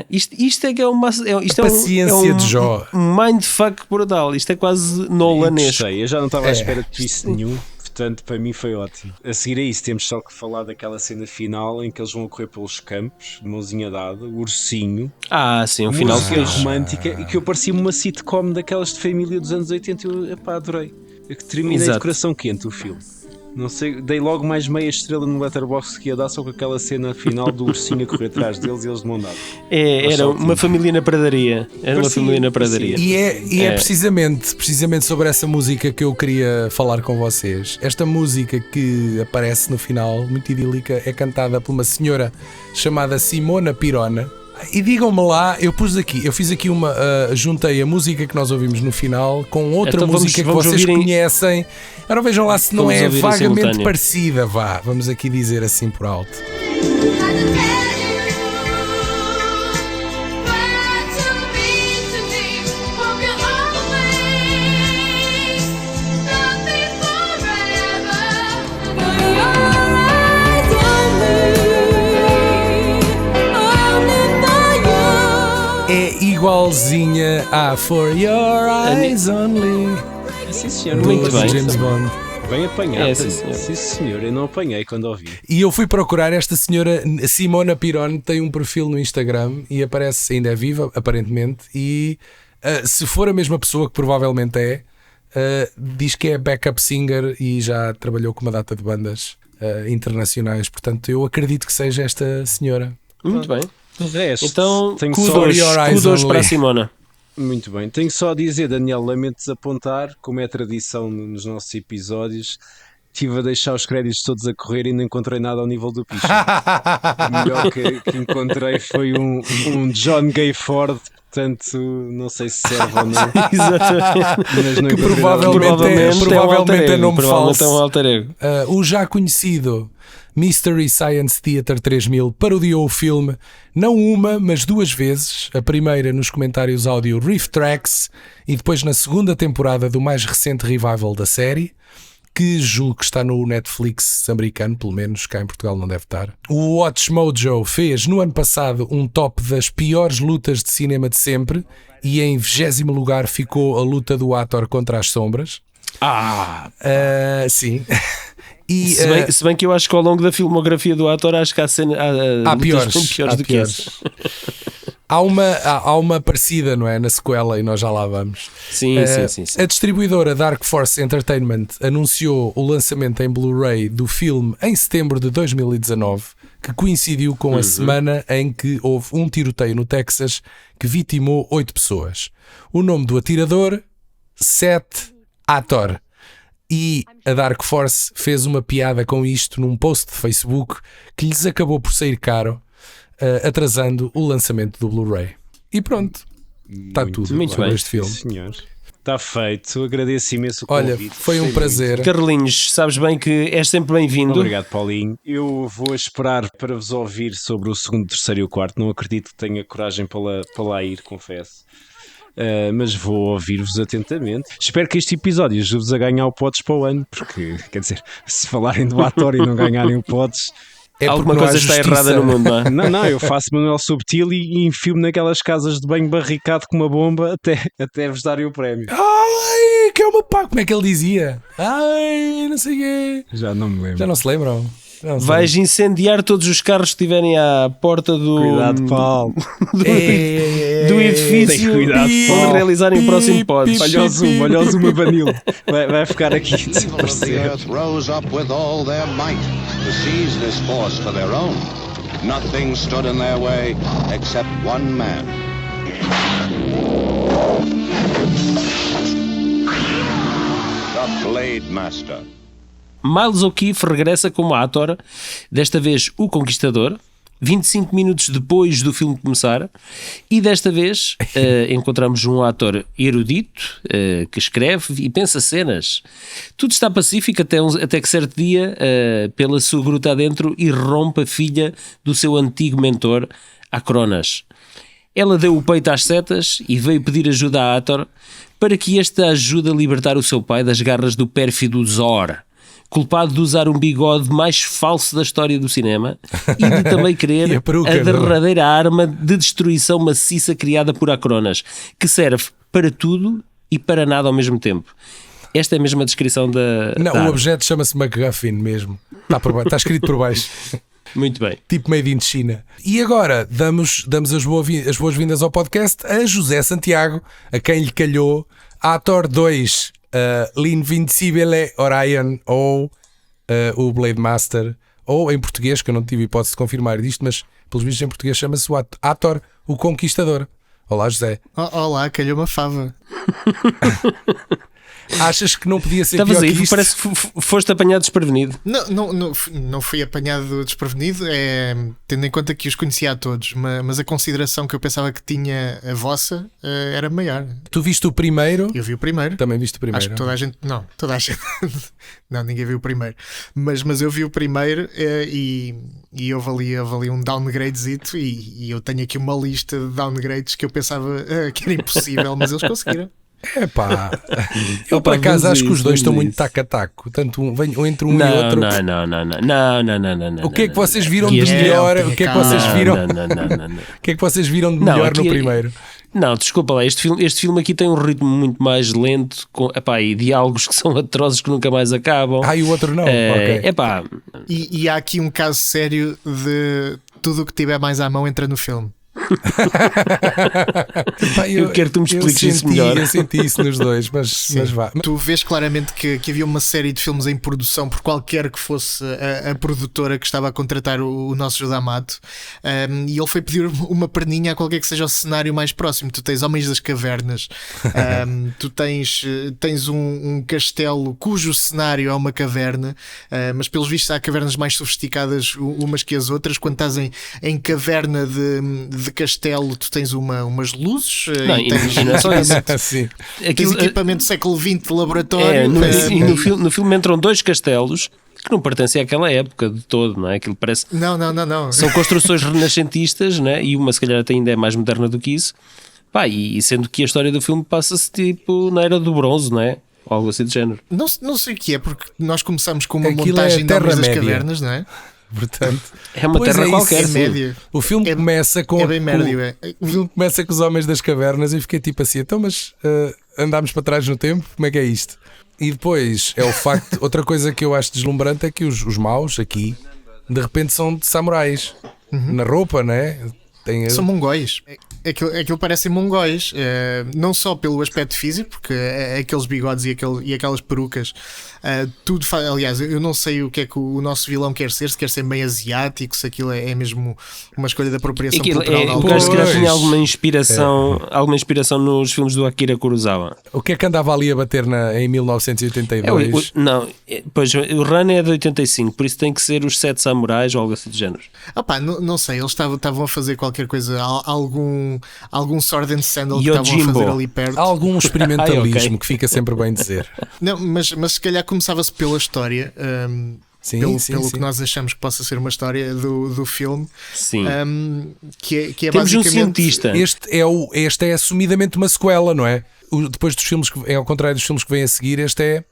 Isto é que é uma paciência de Jó. Um mindfuck brutal. Isto é quase nolanesco. Eu já não estava à espera de twist nenhum. Portanto, para mim foi ótimo. A seguir a isso, temos só que falar daquela cena final em que eles vão a correr pelos campos, de mãozinha dada, o ursinho. Sim, um final que é romântica e que eu parecia-me uma sitcom daquelas de família dos anos 80 e eu adorei. Eu que terminei de coração quente o filme. Não sei, dei logo mais meia estrela no Letterboxd que ia dar só com aquela cena final do ursinho a correr atrás deles e eles de mão dada. Era uma família na pradaria. E é precisamente sobre essa música que eu queria falar com vocês. Esta música que aparece no final, muito idílica, é cantada por uma senhora chamada Simona Pirona. E digam-me lá, eu fiz aqui juntei a música que nós ouvimos no final com outra música que vocês conhecem. Agora vejam lá se não é vagamente parecida. Vamos aqui dizer assim por alto. É igualzinha a For Your Eyes Only. Sim, senhor, muito bem. James Bond. Bem apanhado. Sim, senhor, eu não apanhei quando ouvi. E eu fui procurar esta senhora Simona Pirone, tem um perfil no Instagram e aparece, ainda é viva, aparentemente, e se for a mesma pessoa, que provavelmente diz que é backup singer e já trabalhou com uma data de bandas internacionais. Portanto, eu acredito que seja esta senhora. Muito bem. De resto, Então, tenho kudos para a Simona. Muito bem. Tenho só a dizer, Daniel, lamento desapontar, como é tradição nos nossos episódios, estive a deixar os créditos todos a correr e não encontrei nada ao nível do Picha. O melhor que encontrei foi um John Gay Ford, portanto, não sei se serve ou não. Exatamente. Mas não Que provavelmente é nome falso. É um alter ego. O já conhecido Mystery Science Theater 3000 parodiou o filme não uma, mas 2 vezes. A primeira nos comentários áudio Riff Tracks e depois na segunda temporada do mais recente revival da série, que julgo que está no Netflix americano, pelo menos cá em Portugal não deve estar. O Watch Mojo fez no ano passado um top das piores lutas de cinema de sempre e em 20º lugar ficou a luta do Hathor contra as sombras. Sim. E, se bem que eu acho que ao longo da filmografia do ator acho que há piores do que essa. Há uma parecida, não é? Na sequela, e nós já lá vamos. Sim. A distribuidora Dark Force Entertainment anunciou o lançamento em Blu-ray do filme em setembro de 2019, que coincidiu com a semana em que houve um tiroteio no Texas que vitimou 8 pessoas. O nome do atirador, Seth Hathor. E a Dark Force fez uma piada com isto num post de Facebook que lhes acabou por sair caro, atrasando o lançamento do Blu-ray. E pronto, está tudo muito bem. Este filme. Senhor. Está feito, agradeço imenso o convite. Olha, foi um prazer. Carlinhos, sabes bem que és sempre bem-vindo. Obrigado, Paulinho. Eu vou esperar para vos ouvir sobre o segundo, terceiro e o quarto. Não acredito que tenha coragem para lá ir, confesso. Mas vou ouvir-vos atentamente. Espero que este episódio ajude-vos a ganhar o Pods para o ano, porque, quer dizer, se falarem do ator e não ganharem o Pods, alguma coisa está errada no mundo, não é? Não, eu faço Manuel Subtil e enfio-me naquelas casas de banho barricado com uma bomba até vos darem o prémio. Ai, que é uma pá, como é que ele dizia? Ai, não sei o quê. Já não me lembro. Já não se lembram? Vais incendiar todos os carros que estiverem à porta do... Cuidado, Paulo. do edifício cuidado, onde realizarem o próximo Pods. Olha o zoom a Vanil. Vai ficar aqui a desaparecer. The earth rose up with all their might to seize this force for their own. Nothing stood in their way except one man. The Blade Master. Miles O'Keefe regressa como Hathor, desta vez o Conquistador, 25 minutos depois do filme começar, e desta vez encontramos um ator erudito que escreve e pensa cenas. Tudo está pacífico até que certo dia, pela sua gruta adentro, irrompe a filha do seu antigo mentor, Acronas. Ela deu o peito às setas e veio pedir ajuda a Hathor para que este a ajude a libertar o seu pai das garras do pérfido Zor, culpado de usar um bigode mais falso da história do cinema e de também querer a derradeira arma de destruição maciça criada por Acronas, que serve para tudo e para nada ao mesmo tempo. Esta é a mesma descrição da... Não, o objeto chama-se MacGuffin mesmo. Está escrito por baixo. Muito bem. Tipo made in China. E agora damos as boas-vindas ao podcast a José Santiago, a quem lhe calhou Hathor 2, L'Invincibile Orion ou o Blade Master, ou em português, que eu não tive hipótese de confirmar disto, mas pelos vistos em português chama-se o Hathor, o Conquistador. Olá, José. Olá, calhou uma fava. Achas que não podia ser Estavas pior aí, que isto? parece que foste apanhado desprevenido. Não fui apanhado desprevenido, tendo em conta que os conhecia a todos, mas a consideração que eu pensava que tinha a vossa era maior. Tu viste o primeiro? Eu vi o primeiro. Também viste o primeiro? Acho que toda a gente. Não, toda a gente. Não, ninguém viu o primeiro. Mas eu vi o primeiro e houve ali um downgradezito e eu tenho aqui uma lista de downgrades que eu pensava que era impossível, mas eles conseguiram. Epá, eu por acaso acho que os dois estão muito taco a taco. Tanto entre um e outro. Não. O que é que vocês viram de melhor? O que é que vocês viram? O que é que vocês viram de melhor no primeiro? Não, desculpa lá, este filme aqui tem um ritmo muito mais lento e diálogos que são atrozes que nunca mais acabam. E o outro não. Okay. E há aqui um caso sério de tudo o que tiver mais à mão entra no filme. Eu quero que tu me expliques isso melhor. Eu senti isso nos dois, mas vá. Tu vês claramente que havia uma série de filmes em produção por qualquer que fosse a produtora que estava a contratar o nosso José Amato, e ele foi pedir uma perninha a qualquer que seja o cenário mais próximo. Tu tens Homens das Cavernas, tu tens um castelo cujo cenário é uma caverna, mas pelos vistos há cavernas mais sofisticadas umas que as outras. Quando estás em caverna de castelo, tu tens umas luzes, não é só isso. Tens equipamento do século XX de laboratório. No filme entram 2 castelos que não pertencem àquela época de todo, não é? Aquilo parece. Não. São construções renascentistas, né? E uma se calhar até ainda é mais moderna do que isso. Pá, e sendo que a história do filme passa-se tipo na era do bronze, não é? Ou algo assim do género. Não sei o que é, porque nós começamos com uma Aquilo montagem de Homens das Terra-média. Cavernas, não é? Portanto, É uma terra qualquer. É médio. o filme começa com É bem médio. o filme começa com os Homens das Cavernas e fiquei tipo assim, então mas andámos para trás no tempo, como é que é isto? E depois é o facto, outra coisa que eu acho deslumbrante é que os maus aqui de repente são de samurais na roupa, né? São mongóis. Aquilo parecem mongóis, não só pelo aspecto físico, porque aqueles bigodes e aquelas perucas, tudo faz. Aliás, eu não sei o que é que o nosso vilão quer ser, se quer ser meio asiático, se aquilo é mesmo uma escolha de apropriação cultural. O gajo que já tinha alguma inspiração nos filmes do Akira Kurosawa. O que é que andava ali a bater em 1982? Pois o Run é de 85, por isso tem que ser os 7 samurais ou algo assim do género. Não sei, eles estavam a fazer qualquer coisa, algum Sword and Sandal que Yojimbo. estavam a fazer ali perto. Algum experimentalismo okay. que fica sempre bem dizer. Não, mas se calhar começava-se pela história, pelo que nós achamos que possa ser uma história do filme. Sim. Que é Temos basicamente um cientista. Este é assumidamente uma sequela, não é? Depois dos filmes, ao contrário dos filmes que vêm a seguir, este é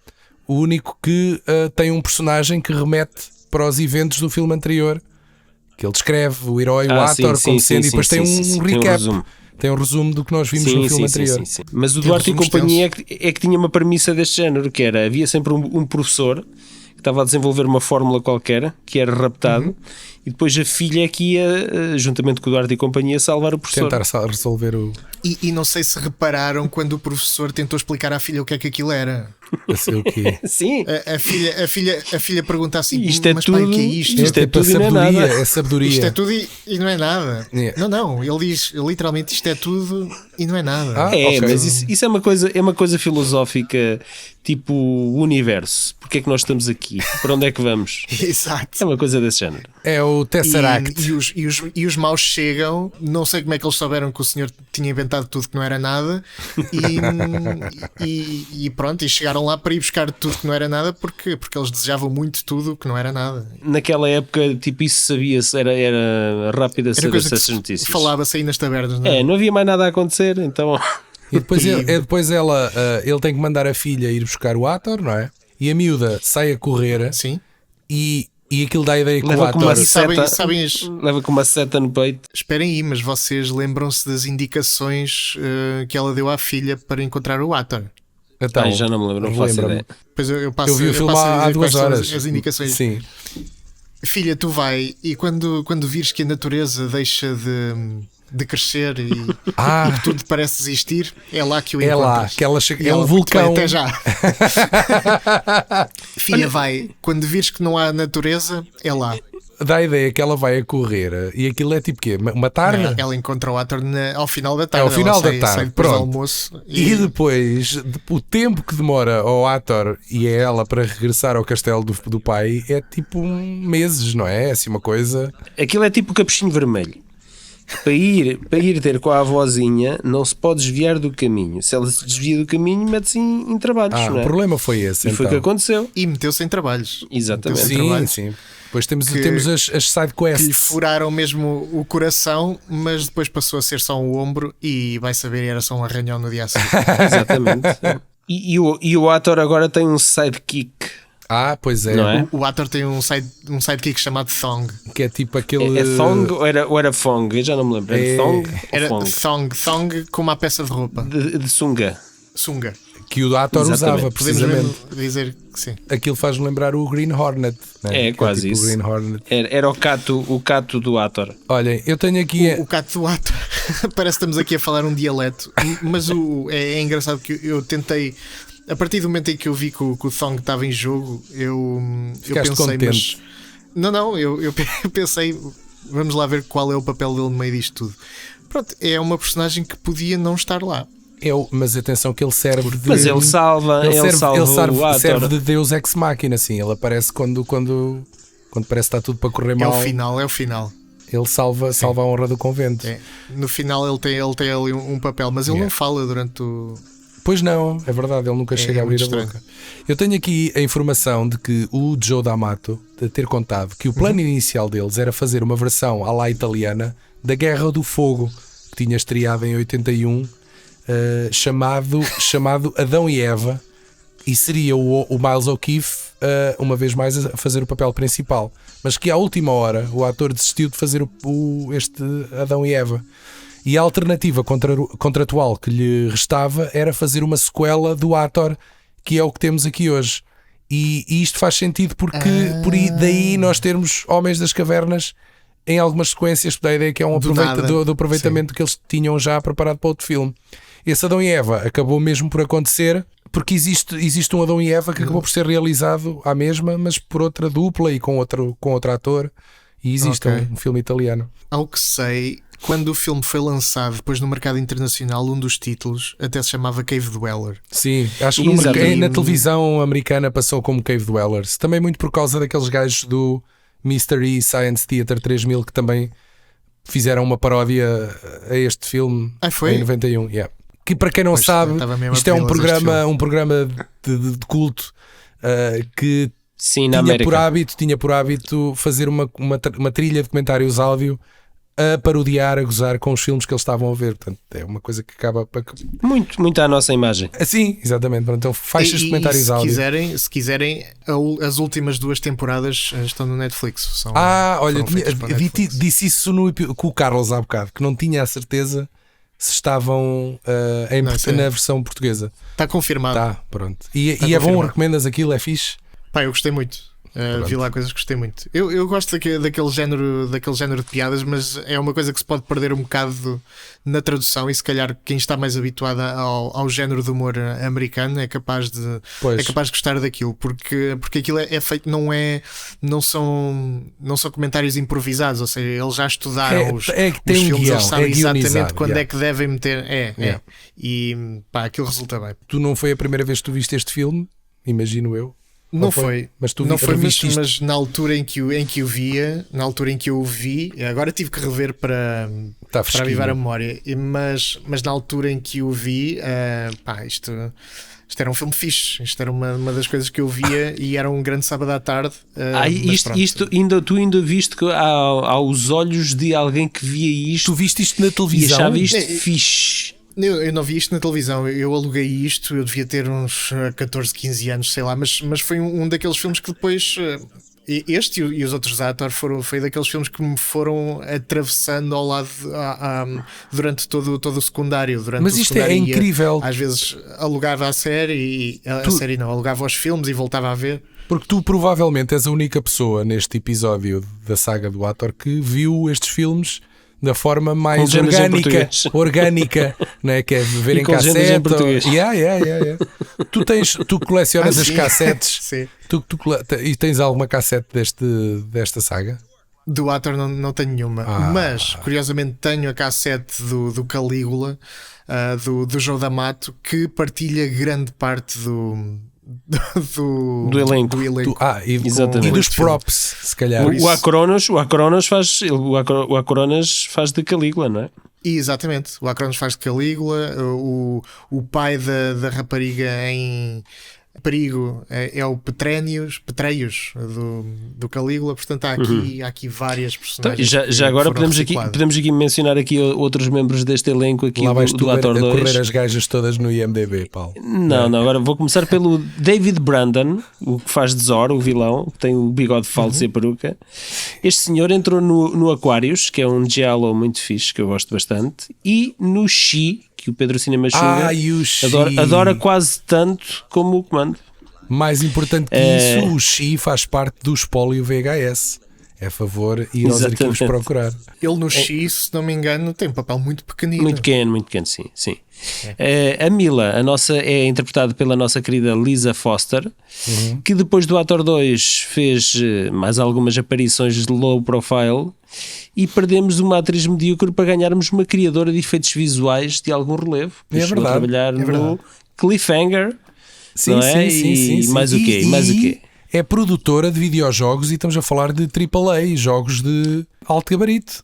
o único que tem um personagem que remete para os eventos do filme anterior, que ele descreve o herói, o ator, como sendo, e depois tem um recap. Tem um resumo do que nós vimos no filme anterior. Sim. Mas o Duarte e companhia é que tinha uma premissa deste género, que era, havia sempre um professor que estava a desenvolver uma fórmula qualquer, que era raptado, e depois a filha é que ia, juntamente com o Duarte e companhia, salvar o professor. Tentar resolver o... E não sei se repararam quando o professor tentou explicar à filha o que é que aquilo era. Sei o quê. Sim. A filha pergunta assim: isto é mas tudo, pai, o que é isto? Isto é tudo e não é nada. É sabedoria. Isto é tudo e não é nada. Yeah. Não, ele diz literalmente isto é tudo e não é nada. Okay. Mas isso é uma coisa filosófica, tipo o universo. Porque é que nós estamos aqui? Para onde é que vamos? Exato. É uma coisa desse género. É o Tesseract. E os maus chegam, não sei como é que eles souberam que o senhor tinha inventado tudo que não era nada, e pronto, e chegaram lá para ir buscar tudo que não era nada, porque eles desejavam muito tudo que não era nada. Naquela época, tipo, isso sabia-se, era rápido a saber essas notícias. Falava-se aí nas tabernas, não é? Não havia mais nada a acontecer, então. E depois, ele tem que mandar a filha ir buscar o ator, não é? E a miúda sai a correr. Sim. E aquilo dá a ideia que leva o ator... Leva com uma seta no peito. Esperem aí, mas vocês lembram-se das indicações que ela deu à filha para encontrar o ator? Então, já não me lembro, não faço ideia. Pois eu vi o filme há 2 horas. As indicações. Sim. Filha, tu vai, e quando vires que a natureza deixa de crescer e que tudo parece desistir, é lá que o encontras. É lá, que ela chega, é um Bem, vulcão. até já. Filha, vai, quando vires que não há natureza, é lá. Dá a ideia que ela vai a correr e aquilo é tipo quê? Uma tarde? Ela encontra o ator ao final da tarde. Ao final da tarde, sai depois do almoço. E depois, o tempo que demora ao ator e a ela para regressar ao castelo do pai é tipo meses, não é? É assim uma coisa. Aquilo é tipo o capuchinho vermelho. Para ir ter com a avózinha, não se pode desviar do caminho. Se ela se desvia do caminho, mete-se em trabalhos. Não é? O problema foi esse. E foi o que aconteceu. E meteu-se em trabalhos. Exatamente. Sim. Depois temos as side quests. Que lhe furaram mesmo o coração, mas depois passou a ser só um ombro e vai saber, era só um arranhão no dia a seguir. Exatamente. E o ator agora tem um sidekick. Pois é. Não é? O ator tem um sidekick chamado Thong. Que é tipo aquele. É Thong ou era Fong? Eu já não me lembro. Era Thong? Era Fong? Thong com uma peça de roupa. De sunga. Sunga. que o ator usava, precisamente. Podemos dizer que sim. Aquilo faz-me lembrar o Green Hornet. Né? É quase tipo isso. O Green Hornet. Era o cato do ator. Olhem, eu tenho aqui... O cato do ator. Parece que estamos aqui a falar um dialeto. Mas é engraçado que eu tentei... A partir do momento em que eu vi que o Thong estava em jogo, eu pensei... contente. Não, eu pensei... Vamos lá ver qual é o papel dele no meio disto tudo. Pronto, é uma personagem que podia não estar lá. Mas atenção que ele serve de... Mas ele salva o ator. Serve de Deus Ex Machina, assim. Ele aparece quando parece que está tudo para correr mal. É o final. Ele salva a honra do convento. É. No final ele tem ali um papel, mas ele não fala durante o... Pois não, é verdade, ele nunca chega a abrir a boca. Eu tenho aqui a informação de que o Joe D'Amato de ter contado que o plano inicial deles era fazer uma versão à la italiana da Guerra do Fogo, que tinha estreado em 81, chamado Adão e Eva, e seria o Miles O'Keefe uma vez mais a fazer o papel principal, mas que à última hora o ator desistiu de fazer este Adão e Eva. E a alternativa contratual que lhe restava era fazer uma sequela do Ator, que é o que temos aqui hoje. E isto faz sentido porque daí nós termos Homens das Cavernas em algumas sequências, da ideia que é um do aproveitamento que eles tinham já preparado para outro filme. Esse Adão e Eva acabou mesmo por acontecer, porque existe um Adão e Eva que acabou por ser realizado à mesma, mas por outra dupla e com outro ator. E existe um filme italiano. Ao que sei, quando o filme foi lançado depois no mercado internacional, um dos títulos até se chamava Cave Dweller. Sim, acho que na televisão americana passou como Cave Dwellers. Também muito por causa daqueles gajos do Mystery Science Theater 3000 que também fizeram uma paródia a este filme em 91. Que para quem não sabe, isto é um programa de culto que tinha por hábito fazer uma trilha de comentários áudio a parodiar, a gozar com os filmes que eles estavam a ver. Portanto, é uma coisa que acaba muito à nossa imagem. Sim, exatamente. Então faz os comentários áudio. Se quiserem, as últimas 2 temporadas estão no Netflix. Disse isso com o Carlos há bocado, que não tinha a certeza se estavam na versão portuguesa. Está confirmado. Tá, pronto. E é bom, recomendas aquilo, é fixe? Eu gostei muito. Vi lá coisas que gostei muito. Eu gosto daquele género de piadas, mas é uma coisa que se pode perder um bocado na tradução, e se calhar quem está mais habituado ao género de humor americano é capaz de gostar daquilo, porque aquilo é feito, não são comentários improvisados, ou seja, eles já estudaram os filmes, eles sabem exatamente quando é que devem meter. E aquilo resulta bem. Tu não foi a primeira vez que tu viste este filme, imagino eu. Não foi, mas na altura em que eu via, agora tive que rever para avivar a memória, mas na altura em que o vi, isto era um filme fixe, isto era uma das coisas que eu via e era um grande sábado à tarde. Tu ainda viste que aos olhos de alguém que via isto, tu viste isto na televisão e achava isto fixe. Eu não vi isto na televisão, eu aluguei isto, eu devia ter uns 14, 15 anos, sei lá, mas foi um daqueles filmes que depois, este e os outros atores foi daqueles filmes que me foram atravessando ao lado durante todo o secundário. Mas isto é incrível. Às vezes alugava a série, alugava os filmes e voltava a ver. Porque tu provavelmente és a única pessoa neste episódio da saga do Ator que viu estes filmes da forma mais orgânica, né? Que é ver em cassete. Tu colecionas as cassetes. Sim. E tens alguma cassete desta saga? Do Ator não tenho nenhuma, mas curiosamente tenho a cassete do Calígula, do Joe D'Amato, que partilha grande parte do elenco. E dos props, se calhar. O Acronos faz de Calígula, não é? Exatamente, o Acronos faz de Calígula. O pai da rapariga em Perigo é o Petreios do Calígula. Portanto há aqui várias personagens. Então, já agora podemos aqui mencionar aqui outros membros deste elenco aqui. Lá vais do Ator 2. Correr as gajas todas no IMDb, Paulo. Não, agora vou começar pelo David Brandon, o que faz de Zor, o vilão, que tem o bigode falso e a peruca. Este senhor entrou no Aquarius, que é um giallo muito fixe, que eu gosto bastante, e no She, que o Pedro Cinema Sugar e o Xi. adora quase tanto como o Comando. Mais importante que isso, o Xi faz parte do espólio VHS. É a favor ir aos arquivos procurar. Ele no X, se não me engano, tem um papel muito pequenino. Muito pequeno, sim. A Mila, a nossa, é interpretada pela nossa querida Lisa Foster, que depois do Ator 2 fez mais algumas aparições de low profile, e perdemos uma atriz medíocre para ganharmos uma criadora de efeitos visuais de algum relevo. Chegou a trabalhar no Cliffhanger, não é? Sim. Mais o quê? É produtora de videojogos e estamos a falar de AAA, jogos de alto gabarito.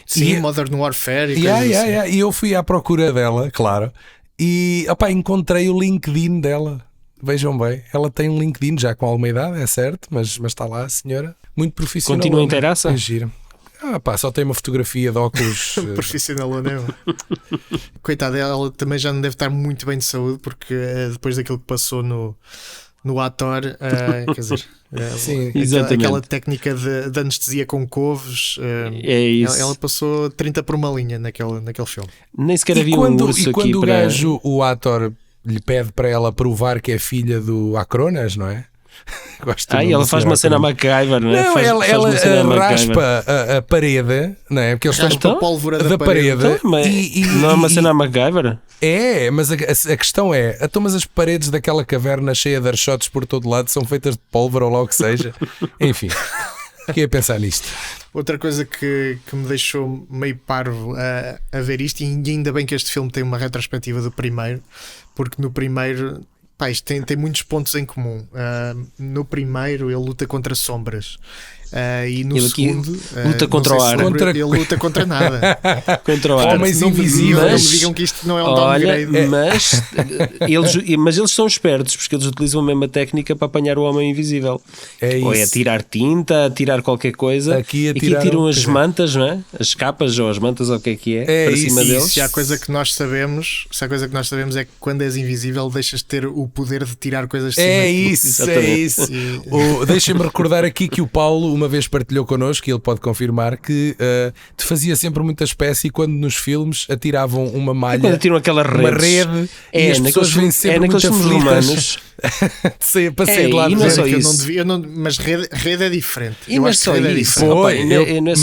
Sim, Modern Warfare e coisas assim. E eu fui à procura dela, claro, e encontrei o LinkedIn dela. Vejam bem, ela tem um LinkedIn já com alguma idade, é certo, mas está lá a senhora, muito profissional. Continua inteiraça? É giro. Só tem uma fotografia de óculos. Profissional ou não? Coitada, ela também já não deve estar muito bem de saúde, porque depois daquilo que passou no Ator, quer dizer, Sim, aquela técnica de anestesia com couves, é isso. Ela passou 30 por uma linha naquele filme. Nem sequer havia um urso e quando aqui o para... gajo, o ator, lhe pede para ela provar que é filha do Acronas, não é? E ela faz uma cena MacGyver, não é? Não, ela raspa a parede, não é? Porque eles raspa a pólvora da parede. Então, não é uma cena MacGyver? É, mas a questão é: mas as paredes daquela caverna cheia de archotes por todo lado são feitas de pólvora ou lá o que seja. Enfim, fiquei a pensar nisto. Outra coisa que me deixou meio parvo a ver isto, e ainda bem que este filme tem uma retrospectiva do primeiro, porque no primeiro... isto tem muitos pontos em comum. No primeiro ele luta contra sombras, e no segundo luta contra o ar. Ele luta contra nada. Contra o ar. Homens não invisíveis. Não me digam que isto não é um downgrade. Mas eles são espertos, porque eles utilizam a mesma técnica para apanhar o homem invisível. Ou é tirar tinta, tirar qualquer coisa. Aqui tiram as mantas, não é? As capas ou as mantas, ou o que é para isso, cima deles. Se há coisa que nós sabemos, é que quando és invisível deixas de ter o poder de tirar coisas de cima. É isso. Deixem-me recordar aqui que o Paulo uma vez partilhou connosco, e ele pode confirmar, que te fazia sempre muita espécie quando nos filmes atiravam uma malha, quando atiram aquela rede, e as pessoas vêm sempre muito aflitas para sair de lá de dentro. Mas rede é diferente. E não é só isso.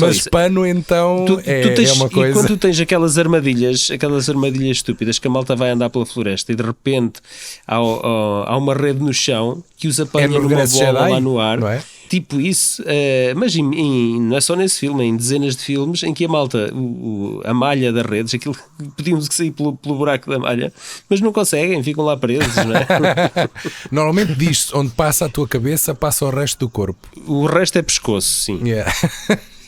Mas pano então é uma coisa. E quando tu tens aquelas armadilhas estúpidas que a malta vai andar pela floresta e de repente há uma rede no chão que os apanha numa bola lá no ar, não é? Tipo isso, mas não é só nesse filme, em dezenas de filmes em que a malta, a malha das redes, aquilo pedimos que sair pelo buraco da malha, mas não conseguem, ficam lá presos, não é? Normalmente diz onde passa a tua cabeça, passa o resto do corpo. O resto é pescoço, sim. Yeah.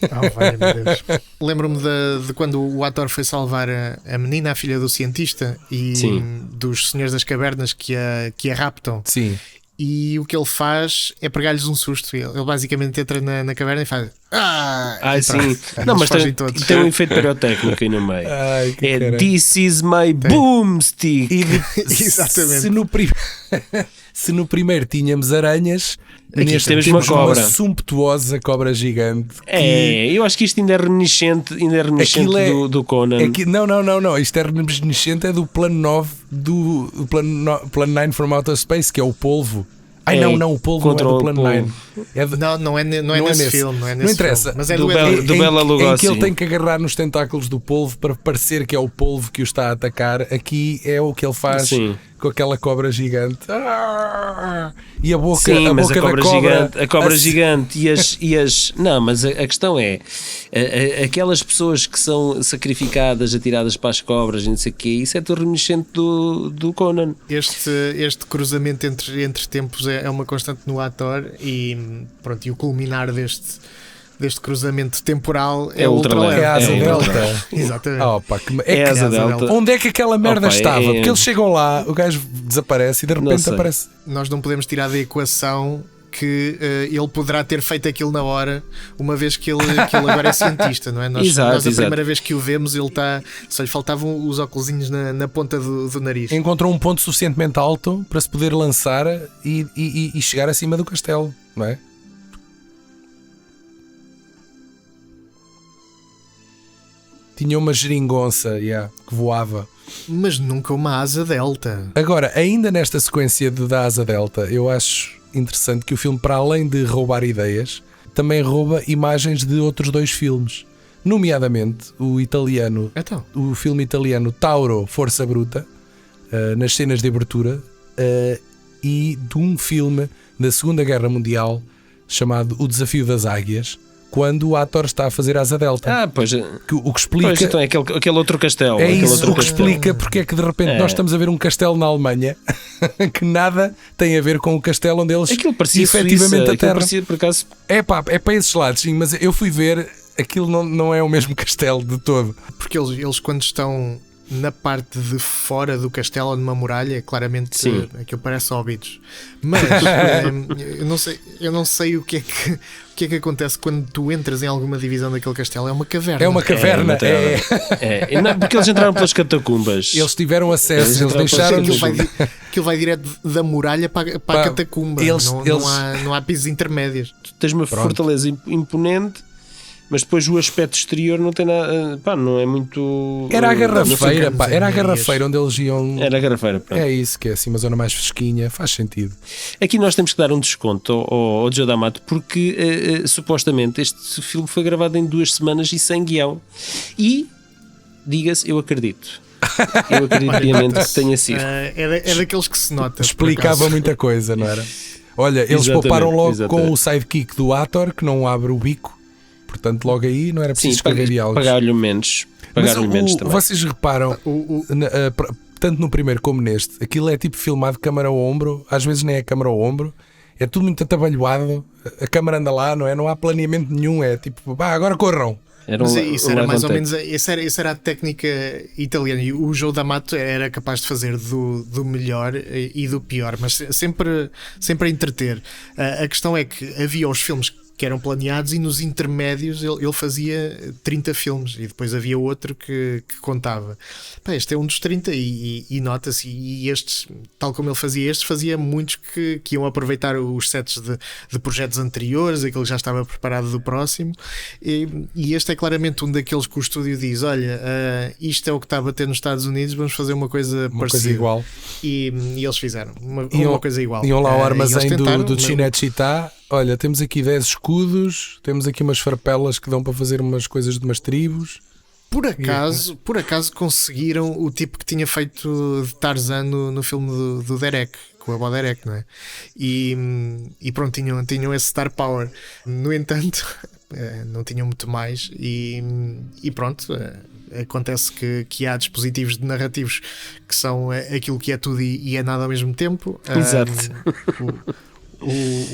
Meu Deus. Lembro-me de quando o ator foi salvar a menina, a filha do cientista, e dos senhores das cavernas que a raptam. Sim. E o que ele faz é pregar-lhes um susto. Ele basicamente entra na caverna e faz sim. Não, mas tem um efeito pirotécnico aí no meio. This is my boomstick. Exatamente. Se no primeiro tínhamos aranhas, neste temos uma cobra, uma sumptuosa cobra gigante. Eu acho que isto ainda é reminiscente do Conan. Não. Isto é reminiscente do plano 9 do plano 9 from Outer Space, que é o polvo. O polvo não é do plano 9. Não é nesse filme. Não interessa. Filme, mas é do Bela Lugosi. Em que ele tem que agarrar nos tentáculos do polvo para parecer que é o polvo que o está a atacar. Aqui é o que ele faz com aquela cobra gigante. E a boca, a cobra gigante, a cobra gigante e as. Não, mas a questão é aquelas pessoas que são sacrificadas, atiradas para as cobras e não sei o quê, isso é tudo reminiscente do Conan. Este cruzamento entre tempos é uma constante no ator, e pronto, e o culminar deste cruzamento temporal é o Ultraleve. É a Asa Delta. Exatamente. É a Asa Delta. Onde é que aquela merda estava? Porque eles chegam lá, o gajo desaparece e de repente aparece. Nós não podemos tirar da equação que ele poderá ter feito aquilo na hora, uma vez que ele agora é cientista, não é? Nós a primeira vez que o vemos, ele está. Só lhe faltavam os óculosinhos na ponta do nariz. Encontrou um ponto suficientemente alto para se poder lançar e chegar acima do castelo, não é? Tinha uma geringonça que voava. Mas nunca uma asa delta. Agora, ainda nesta sequência da asa delta, eu acho interessante que o filme, para além de roubar ideias, também rouba imagens de outros 2 filmes. Nomeadamente o filme italiano Tauro, Força Bruta, nas cenas de abertura, e de um filme da Segunda Guerra Mundial chamado O Desafio das Águias, quando o ator está a fazer asa delta. Pois. O que explica. Pois, então é aquele outro castelo. É isso outro o que explica porque é que de repente nós estamos a ver um castelo na Alemanha que nada tem a ver com o castelo onde eles efetivamente aterram. Parecia, por acaso... É para esses lados, sim, mas eu fui ver, aquilo não é o mesmo castelo de todo. Porque eles quando estão na parte de fora do castelo ou numa muralha, claramente aquilo parece óbitos. Mas eu não sei o que é que acontece quando tu entras em alguma divisão daquele castelo. É uma caverna. É uma caverna. Não, porque eles entraram pelas catacumbas. Eles tiveram acesso, eles deixaram. Aquilo vai direto da muralha para a catacumba. Não há pisos intermédios. Tu tens uma fortaleza imponente, mas depois o aspecto exterior não tem nada. Não é muito. Era a garrafeira, era a garrafeira onde eles iam. Era a garrafeira, pronto. É isso, que é assim uma zona mais fresquinha, faz sentido. Aqui nós temos que dar um desconto ao Joe D'Amato, porque supostamente este filme foi gravado em 2 semanas e sem guião. E, diga-se, eu acredito. Eu acredito piamente que tenha sido. É daqueles que se nota. Explicava muita coisa, não era? Olha, eles pouparam logo com o sidekick do ator, que não abre o bico. Portanto, logo aí não era preciso escrever diálogos. Pagar-lhe menos. Pagar-lhe menos também. Vocês reparam, tanto no primeiro como neste, aquilo é tipo filmado de câmara ao ombro, às vezes nem é câmara ao ombro, é tudo muito atabalhoado, a câmara anda lá, não é? Não há planeamento nenhum, é tipo, agora corram. Isso era mais ou menos, essa era a técnica italiana, e o Joe D'Amato era capaz de fazer do melhor e do pior, mas sempre a entreter. A questão é que havia os filmes que eram planeados e nos intermédios ele fazia 30 filmes e depois havia outro que contava. Este é um dos 30 e nota-se, e estes, tal como ele fazia estes, fazia muitos que iam aproveitar os sets de projetos anteriores, aquele que já estava preparado do próximo, e este é claramente um daqueles que o estúdio diz, olha, isto é o que está a bater nos Estados Unidos, vamos fazer uma coisa parecida. Coisa igual. E eles fizeram uma coisa igual. Iam lá ao armazém do Cinecittà. Olha, temos aqui 10 escudos, temos aqui umas farpelas que dão para fazer umas coisas de umas tribos. Por acaso conseguiram o tipo que tinha feito de Tarzan no filme do Derek, com a Bob Derek, não é? E pronto, tinham esse star power. No entanto, não tinham muito mais e pronto, acontece que há dispositivos narrativos que são aquilo que é tudo e é nada ao mesmo tempo. Exato.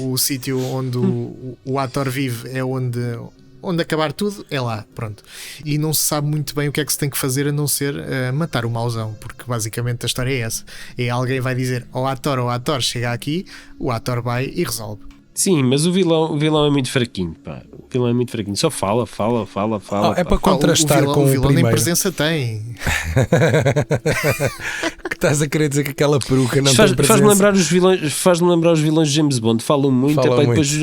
O sítio onde o ator vive é onde acabar tudo, é lá, pronto. E não se sabe muito bem o que é que se tem que fazer a não ser matar o mauzão, porque basicamente a história é essa. Alguém vai dizer ao ator, chega aqui, o ator vai e resolve. Sim, mas o vilão é muito fraquinho, pá. O vilão é muito fraquinho, só fala. É para contrastar com o vilão primeiro. nem presença tem. Que estás a querer dizer que aquela peruca não tem presença. Faz-me lembrar os vilões de James Bond, falam muito, depois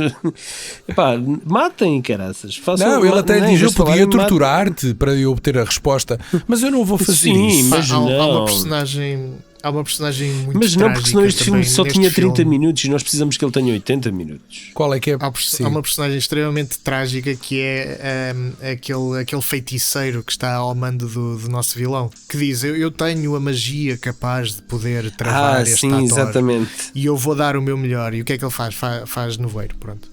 matem, caraças. Ele até diz, eu podia torturar-te para eu obter a resposta, mas eu não vou fazer isso. Mas há uma personagem... Há uma personagem muito Mas não, porque senão este filme só tinha 30 filme. minutos e nós precisamos que ele tenha 80 minutos. Qual é que é? Há uma personagem extremamente trágica que é aquele feiticeiro que está ao mando do nosso vilão, que diz, eu tenho a magia capaz de poder travar este ator. Exatamente. E eu vou dar o meu melhor. E o que é que ele faz? Faz nevoeiro, pronto.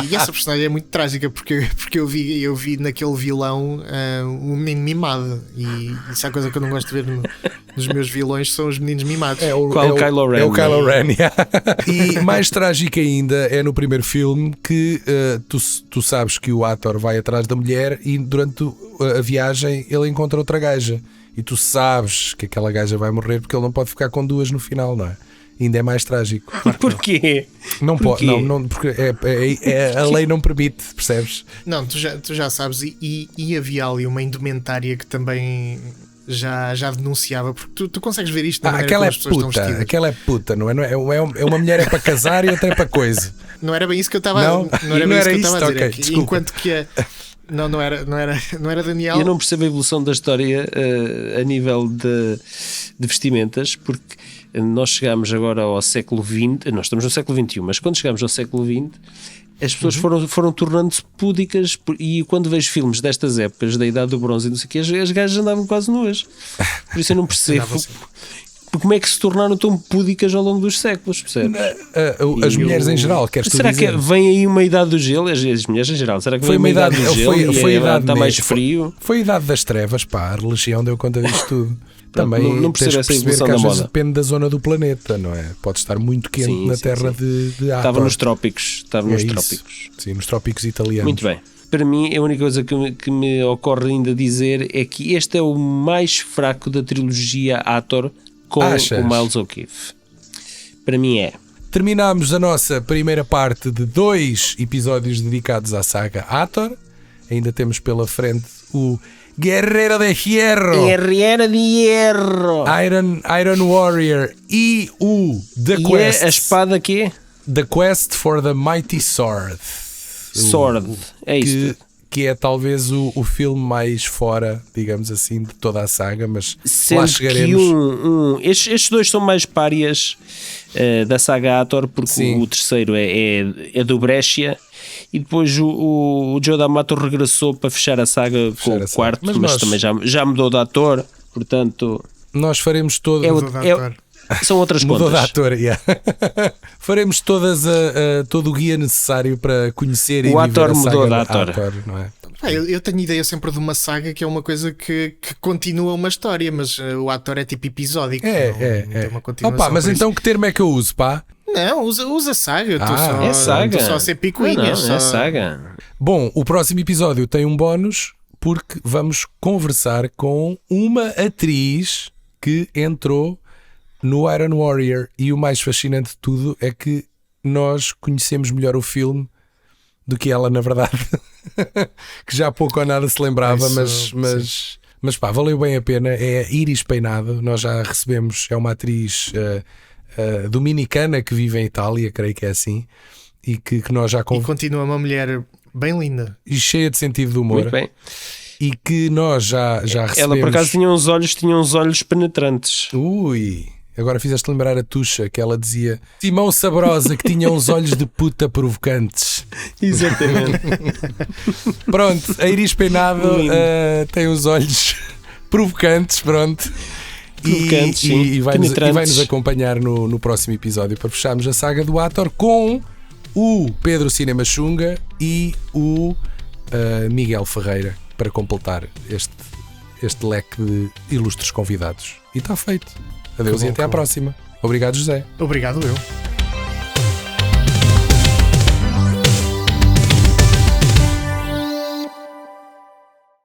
e essa personagem é muito trágica porque eu vi naquele vilão um menino mimado, e isso é a coisa que eu não gosto de ver nos meus vilões, são os meninos mimados. Kylo Ren. É o Kylo Ren. E mais trágico ainda é no primeiro filme que tu sabes que o ator vai atrás da mulher e durante a viagem ele encontra outra gaja e tu sabes que aquela gaja vai morrer porque ele não pode ficar com 2 no final, não é? Ainda é mais trágico. Porquê? Não pode, não, porque a lei não permite, percebes? Não, tu já sabes, e havia ali uma indumentária que também já denunciava, porque tu consegues ver isto da maneira como as pessoas estão vestidas. Aquela é puta, não é? É uma mulher para casar e outra é para coisa. Não era bem isso que eu estava a dizer. Okay, enquanto que Não era Daniel. Eu não percebo a evolução da história a nível de vestimentas, porque nós chegamos agora ao século XX, nós estamos no século XXI, mas quando chegamos ao século XX, as pessoas foram tornando-se púdicas, e quando vejo filmes destas épocas, da Idade do Bronze e não sei o quê, as gajas andavam quase nuas. Por isso eu não percebo como é que se tornaram tão púdicas ao longo dos séculos, percebes? As mulheres em geral, queres tu será dizer? Que vem aí uma idade do gelo? As mulheres em geral, será que vem uma idade do gelo? Foi a idade está mais frio? Foi a idade das trevas, pá, a religião deu conta disto tudo. Também não percebo essa evolução que da às vezes moda. depende da zona do planeta, não é? Pode estar muito quente na terra de Hathor. Estava nos trópicos. Sim, nos trópicos italianos. Muito bem. Para mim, a única coisa que me ocorre ainda dizer é que este é o mais fraco da trilogia Hathor com o Miles O'Keeffe. Para mim é. Terminámos a nossa primeira parte de 2 episódios dedicados à saga Hathor. Ainda temos pela frente o Guerreiro de Hierro, Iron Warrior e o The Quest. A espada que é? The Quest for the Mighty Sword. É isto. Que é talvez o filme mais fora, digamos assim, de toda a saga, mas sendo lá chegaremos. Que estes dois são mais párias da saga Hathor, porque o terceiro é do Brescia, e depois o Joe D'Amato regressou para fechar a saga com o quarto, mas também já mudou de ator, portanto nós faremos todo. São outras mudou contas. De ator, yeah. Faremos todo o guia necessário para conhecer o ator mudou de ator, não é? Eu tenho ideia sempre de uma saga que é uma coisa que continua uma história, mas o ator é tipo episódico. Não tem uma continuação. Mas então que termo é que eu uso, pá? Não, usa saga. Eu é saga. Estou só a ser picuinha. É saga. Bom, o próximo episódio tem um bónus porque vamos conversar com uma atriz que entrou no Iron Warrior, e o mais fascinante de tudo é que nós conhecemos melhor o filme do que ela, na verdade. Que já pouco ou nada se lembrava, mas pá, valeu bem a pena. É Iris Peinado, nós já recebemos, é uma atriz dominicana que vive em Itália, creio que é assim, e que nós já E continua uma mulher bem linda e cheia de sentido de humor. Muito bem. E que nós já recebemos. Ela por acaso tinha uns olhos penetrantes. Ui, agora fizeste lembrar a Tuxa, que ela dizia Simão Sabrosa, que tinha uns olhos de puta provocantes. Exatamente. Pronto, a Iris Peinado tem os olhos provocantes, pronto. E vai-nos acompanhar no próximo episódio para fecharmos a saga do Hathor com o Pedro Cinema Xunga e o Miguel Ferreira para completar este leque de ilustres convidados. E está feito. Adeus e até à próxima. Obrigado, José. Obrigado eu.